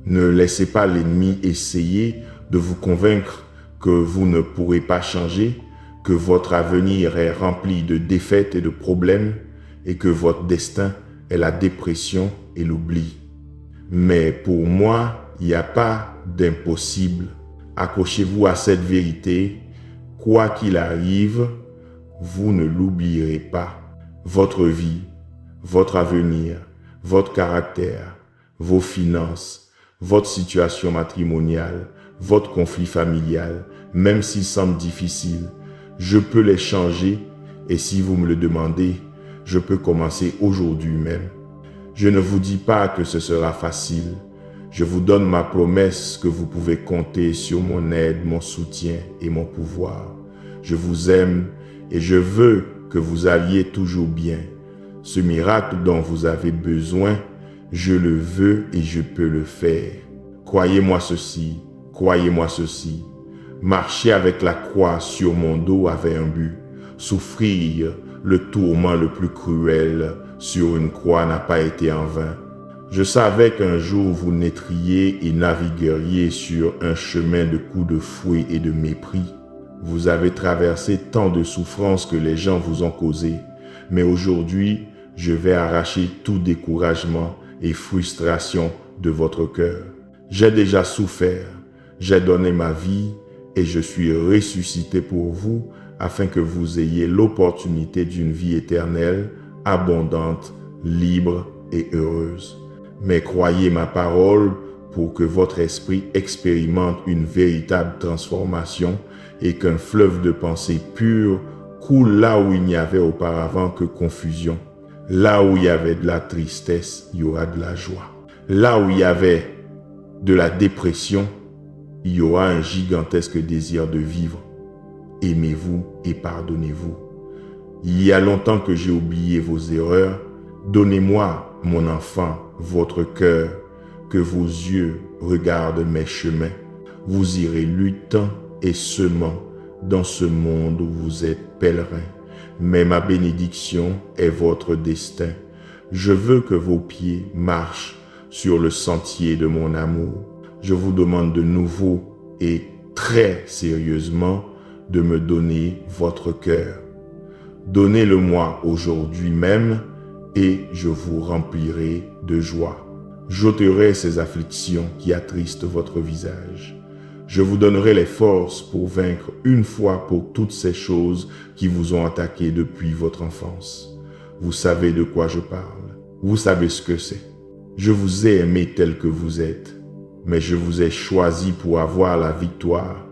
Ne laissez pas l'ennemi essayer de vous convaincre que vous ne pourrez pas changer, que votre avenir est rempli de défaites et de problèmes et que votre destin est la dépression et l'oubli. Mais pour moi, il n'y a pas d'impossible. Accrochez-vous à cette vérité. Quoi qu'il arrive, vous ne l'oublierez pas. Votre vie, votre avenir, votre caractère, vos finances, votre situation matrimoniale, votre conflit familial, même s'il semble difficile, je peux les changer et si vous me le demandez, je peux commencer aujourd'hui même. Je ne vous dis pas que ce sera facile. Je vous donne ma promesse que vous pouvez compter sur mon aide, mon soutien et mon pouvoir. Je vous aime et je veux que vous alliez toujours bien. Ce miracle dont vous avez besoin, Je le veux et je peux le faire. Croyez-moi ceci, croyez-moi ceci. Marcher avec la croix sur mon dos avait un but. Souffrir le tourment le plus cruel sur une croix n'a pas été en vain. Je savais qu'un jour vous naîtriez et navigueriez sur un chemin de coups de fouet et de mépris. Vous avez traversé tant de souffrances que les gens vous ont causées. Mais aujourd'hui, je vais arracher tout découragement et frustration de votre cœur. J'ai déjà souffert, j'ai donné ma vie et je suis ressuscité pour vous afin que vous ayez l'opportunité d'une vie éternelle, abondante, libre et heureuse. Mais croyez ma parole pour que votre esprit expérimente une véritable transformation et qu'un fleuve de pensée pure coule là où il n'y avait auparavant que confusion. Là où il y avait de la tristesse, il y aura de la joie. Là où il y avait de la dépression, il y aura un gigantesque désir de vivre. Aimez-vous et pardonnez-vous. Il y a longtemps que j'ai oublié vos erreurs. Donnez-moi, mon enfant, votre cœur, que vos yeux regardent mes chemins. Vous irez luttant et semant dans ce monde où vous êtes pèlerin. Mais ma bénédiction est votre destin. Je veux que vos pieds marchent sur le sentier de mon amour. Je vous demande de nouveau et très sérieusement de me donner votre cœur. Donnez-le-moi aujourd'hui même et je vous remplirai de joie. J'ôterai ces afflictions qui attristent votre visage. Je vous donnerai les forces pour vaincre une fois pour toutes ces choses qui vous ont attaqué depuis votre enfance. Vous savez de quoi je parle. Vous savez ce que c'est. Je vous ai aimé tel que vous êtes, mais je vous ai choisi pour avoir la victoire,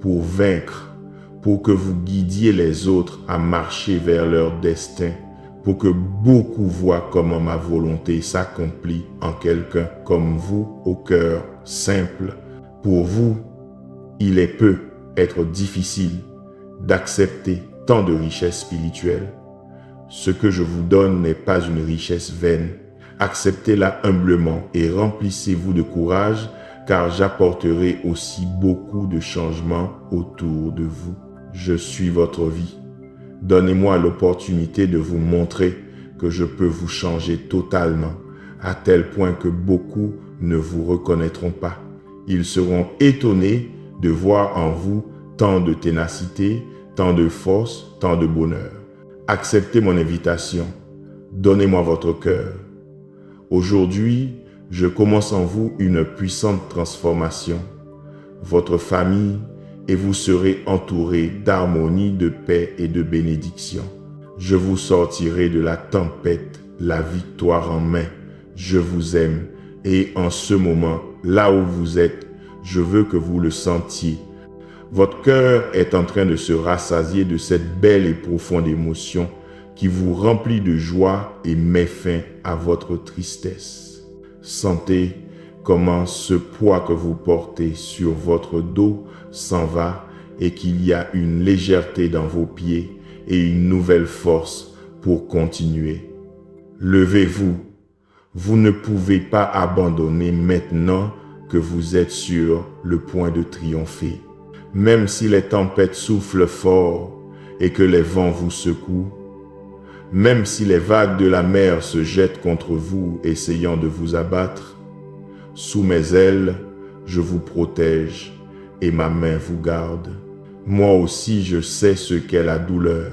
pour vaincre, pour que vous guidiez les autres à marcher vers leur destin, pour que beaucoup voient comment ma volonté s'accomplit en quelqu'un comme vous, au cœur simple. Pour vous, il peut être difficile d'accepter tant de richesses spirituelles. Ce que je vous donne n'est pas une richesse vaine. Acceptez-la humblement et remplissez-vous de courage, car j'apporterai aussi beaucoup de changements autour de vous. Je suis votre vie. Donnez-moi l'opportunité de vous montrer que je peux vous changer totalement, à tel point que beaucoup ne vous reconnaîtront pas. Ils seront étonnés de voir en vous tant de ténacité, tant de force, tant de bonheur. Acceptez mon invitation. Donnez-moi votre cœur. Aujourd'hui, je commence en vous une puissante transformation. Votre famille et vous serez entourés d'harmonie, de paix et de bénédiction. Je vous sortirai de la tempête, la victoire en main. Je vous aime et en ce moment, là où vous êtes, je veux que vous le sentiez. Votre cœur est en train de se rassasier de cette belle et profonde émotion qui vous remplit de joie et met fin à votre tristesse. Sentez comment ce poids que vous portez sur votre dos s'en va et qu'il y a une légèreté dans vos pieds et une nouvelle force pour continuer. Levez-vous. Vous ne pouvez pas abandonner maintenant que vous êtes sur le point de triompher. Même si les tempêtes soufflent fort et que les vents vous secouent, même si les vagues de la mer se jettent contre vous essayant de vous abattre, sous mes ailes, je vous protège et ma main vous garde. Moi aussi, je sais ce qu'est la douleur.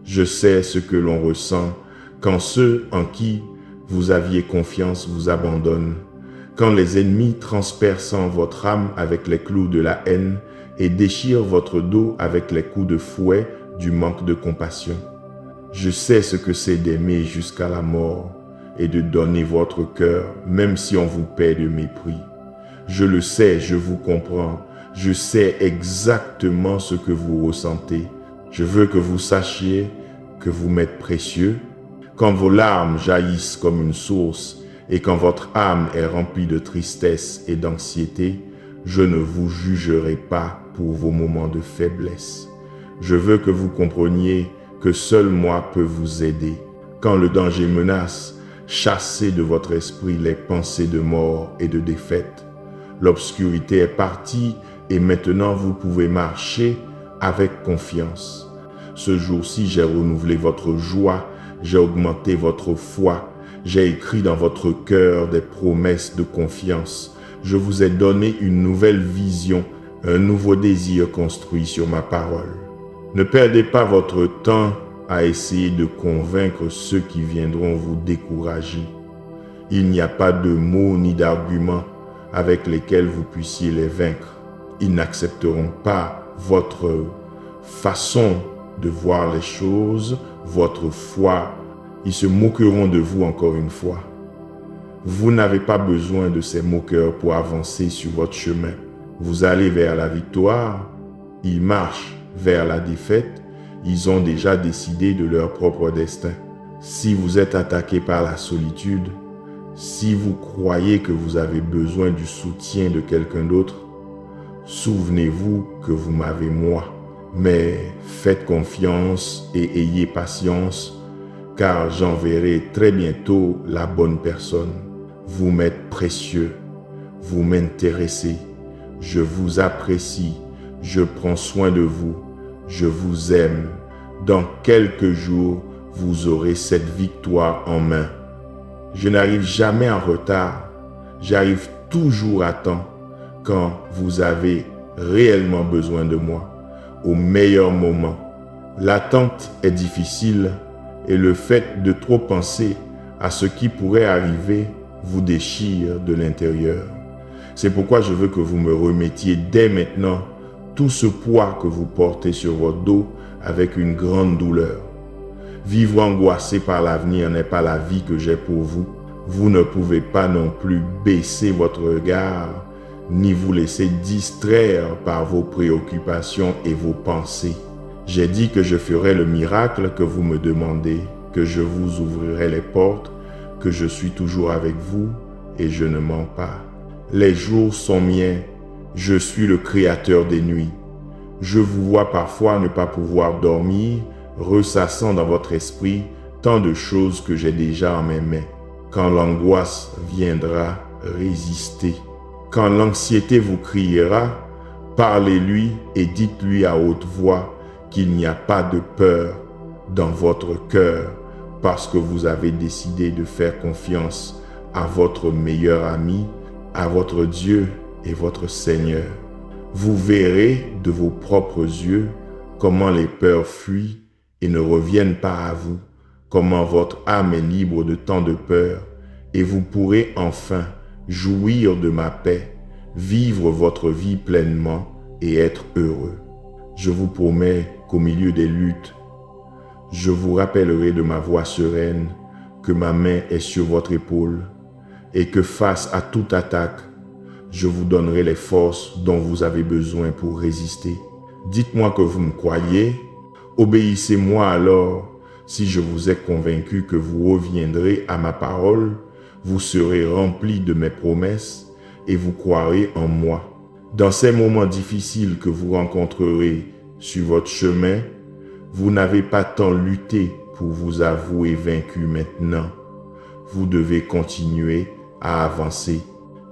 Je sais ce que l'on ressent quand ceux en qui vous aviez confiance vous abandonnent, quand les ennemis transperçant votre âme avec les clous de la haine et déchirent votre dos avec les coups de fouet du manque de compassion. Je sais ce que c'est d'aimer jusqu'à la mort et de donner votre cœur, même si on vous paie de mépris. Je le sais, je vous comprends. Je sais exactement ce que vous ressentez. Je veux que vous sachiez que vous m'êtes précieux. Quand vos larmes jaillissent comme une source et quand votre âme est remplie de tristesse et d'anxiété, je ne vous jugerai pas pour vos moments de faiblesse. Je veux que vous compreniez que seul moi peux vous aider. Quand le danger menace, Chassez de votre esprit les pensées de mort et de défaite. L'obscurité est partie et maintenant vous pouvez marcher avec confiance. Ce jour-ci, j'ai renouvelé votre joie, j'ai augmenté votre foi, j'ai écrit dans votre cœur des promesses de confiance. Je vous ai donné une nouvelle vision, un nouveau désir construit sur ma parole. Ne perdez pas votre temps à essayer de convaincre ceux qui viendront vous décourager. Il n'y a pas de mots ni d'arguments avec lesquels vous puissiez les vaincre. Ils n'accepteront pas votre façon de voir les choses, votre foi. Ils se moqueront de vous encore une fois. Vous n'avez pas besoin de ces moqueurs pour avancer sur votre chemin. Vous allez vers la victoire, ils marchent vers la défaite, ils ont déjà décidé de leur propre destin. Si vous êtes attaqué par la solitude, si vous croyez que vous avez besoin du soutien de quelqu'un d'autre, souvenez-vous que vous m'avez moi. Mais faites confiance et ayez patience, car j'enverrai très bientôt la bonne personne. Vous m'êtes précieux, vous m'intéressez, je vous apprécie, je prends soin de vous, je vous aime. Dans quelques jours, vous aurez cette victoire en main. Je n'arrive jamais en retard, j'arrive toujours à temps quand vous avez réellement besoin de moi, au meilleur moment. L'attente est difficile et le fait de trop penser à ce qui pourrait arriver vous déchire de l'intérieur. C'est pourquoi je veux que vous me remettiez dès maintenant tout ce poids que vous portez sur votre dos avec une grande douleur. Vivre angoissé par l'avenir n'est pas la vie que j'ai pour vous. Vous ne pouvez pas non plus baisser votre regard, ni vous laisser distraire par vos préoccupations et vos pensées. J'ai dit que je ferai le miracle que vous me demandez, que je vous ouvrirai les portes, que je suis toujours avec vous et je ne mens pas. Les jours sont miens, je suis le créateur des nuits. Je vous vois parfois ne pas pouvoir dormir, ressassant dans votre esprit tant de choses que j'ai déjà en mes mains. Quand l'angoisse viendra, résistez. Quand l'anxiété vous criera, parlez-lui et dites-lui à haute voix qu'il n'y a pas de peur dans votre cœur parce que vous avez décidé de faire confiance à votre meilleur ami, à votre Dieu et votre Seigneur. Vous verrez de vos propres yeux comment les peurs fuient et ne reviennent pas à vous, comment votre âme est libre de tant de peur et vous pourrez enfin jouir de ma paix, vivre votre vie pleinement et être heureux. Je vous promets qu'au milieu des luttes, je vous rappellerai de ma voix sereine, que ma main est sur votre épaule et que face à toute attaque, je vous donnerai les forces dont vous avez besoin pour résister. Dites-moi que vous me croyez, obéissez-moi alors. Si je vous ai convaincu que vous reviendrez à ma parole, vous serez remplis de mes promesses et vous croirez en moi. Dans ces moments difficiles que vous rencontrerez sur votre chemin, vous n'avez pas tant lutté pour vous avouer vaincu maintenant. Vous devez continuer à avancer.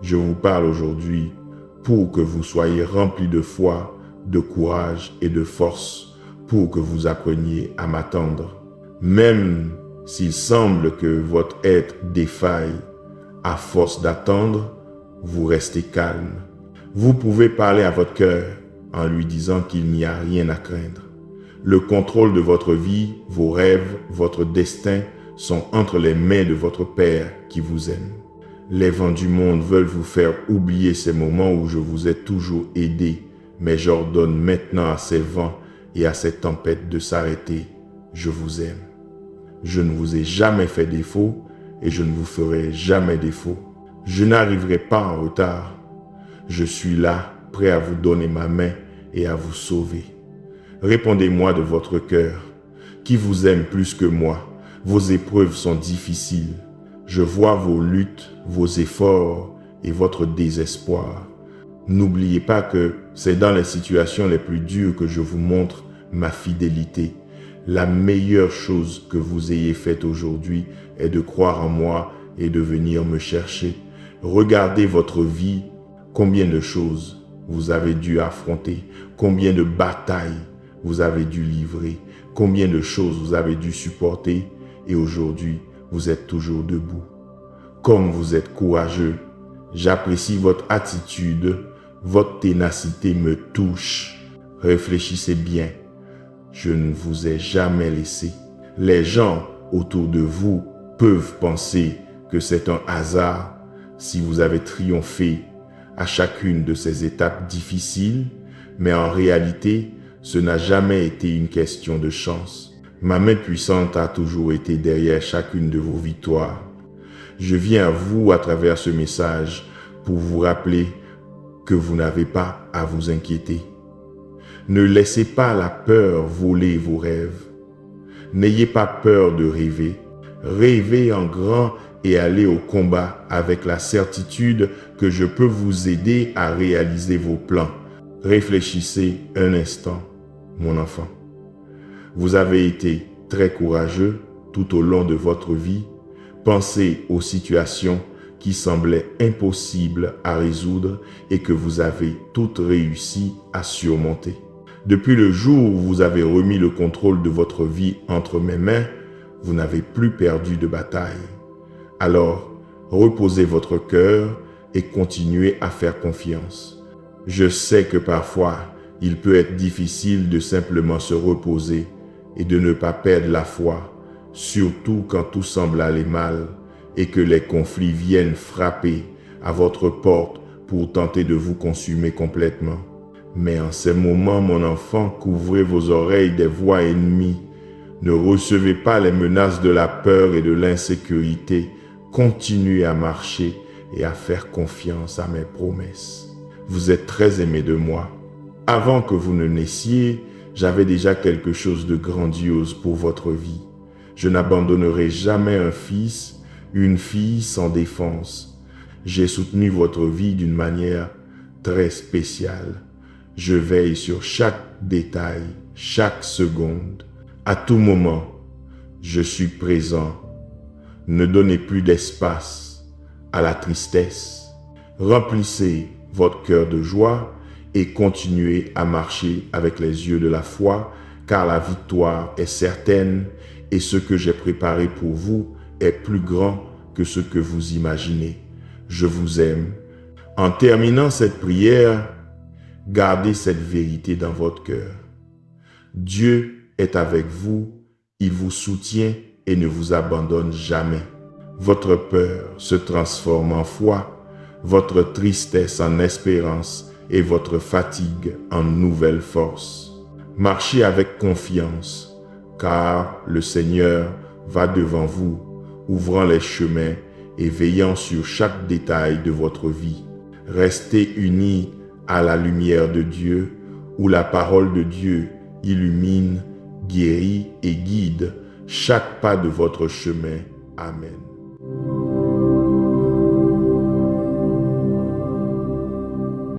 Je vous parle aujourd'hui pour que vous soyez remplis de foi, de courage et de force, pour que vous appreniez à m'attendre. Même s'il semble que votre être défaille, à force d'attendre, vous restez calme. Vous pouvez parler à votre cœur en lui disant qu'il n'y a rien à craindre. Le contrôle de votre vie, vos rêves, votre destin sont entre les mains de votre Père qui vous aime. Les vents du monde veulent vous faire oublier ces moments où je vous ai toujours aidé, mais j'ordonne maintenant à ces vents et à ces tempêtes de s'arrêter. Je vous aime. Je ne vous ai jamais fait défaut et je ne vous ferai jamais défaut. Je n'arriverai pas en retard. Je suis là, prêt à vous donner ma main et à vous sauver. Répondez-moi de votre cœur, qui vous aime plus que moi. Vos épreuves sont difficiles. Je vois vos luttes, vos efforts et votre désespoir. N'oubliez pas que c'est dans les situations les plus dures que je vous montre ma fidélité. La meilleure chose que vous ayez faite aujourd'hui est de croire en moi et de venir me chercher. Regardez votre vie, combien de choses vous avez dû affronter, combien de batailles vous avez dû livrer, combien de choses vous avez dû supporter et aujourd'hui vous êtes toujours debout. Comme vous êtes courageux, j'apprécie votre attitude, votre ténacité me touche. Réfléchissez bien, je ne vous ai jamais laissé. Les gens autour de vous peuvent penser que c'est un hasard si vous avez triomphé à chacune de ces étapes difficiles, mais en réalité, ce n'a jamais été une question de chance. Ma main puissante a toujours été derrière chacune de vos victoires. Je viens à vous à travers ce message pour vous rappeler que vous n'avez pas à vous inquiéter. Ne laissez pas la peur voler vos rêves. N'ayez pas peur de rêver. Rêvez en grand et allez au combat avec la certitude que je peux vous aider à réaliser vos plans. Réfléchissez un instant, mon enfant. Vous avez été très courageux tout au long de votre vie. Pensez aux situations qui semblaient impossibles à résoudre et que vous avez toutes réussi à surmonter. Depuis le jour où vous avez remis le contrôle de votre vie entre mes mains, vous n'avez plus perdu de bataille. Alors, reposez votre cœur et continuez à faire confiance. Je sais que parfois, il peut être difficile de simplement se reposer et de ne pas perdre la foi, surtout quand tout semble aller mal et que les conflits viennent frapper à votre porte pour tenter de vous consumer complètement. Mais en ces moments, mon enfant, couvrez vos oreilles des voix ennemies. Ne recevez pas les menaces de la peur et de l'insécurité. Continuez à marcher et à faire confiance à mes promesses. Vous êtes très aimé de moi. Avant que vous ne naissiez, j'avais déjà quelque chose de grandiose pour votre vie. Je n'abandonnerai jamais un fils, une fille sans défense. J'ai soutenu votre vie d'une manière très spéciale. Je veille sur chaque détail, chaque seconde. À tout moment, je suis présent. Ne donnez plus d'espace à la tristesse. Remplissez votre cœur de joie et continuez à marcher avec les yeux de la foi, car la victoire est certaine et ce que j'ai préparé pour vous est plus grand que ce que vous imaginez. Je vous aime. En terminant cette prière, gardez cette vérité dans votre cœur. Dieu est avec vous, il vous soutient et ne vous abandonne jamais. Votre peur se transforme en foi, votre tristesse en espérance et votre fatigue en nouvelle force. Marchez avec confiance, car le Seigneur va devant vous, ouvrant les chemins et veillant sur chaque détail de votre vie. Restez unis à la lumière de Dieu, où la parole de Dieu illumine, guérit et guide chaque pas de votre chemin. Amen.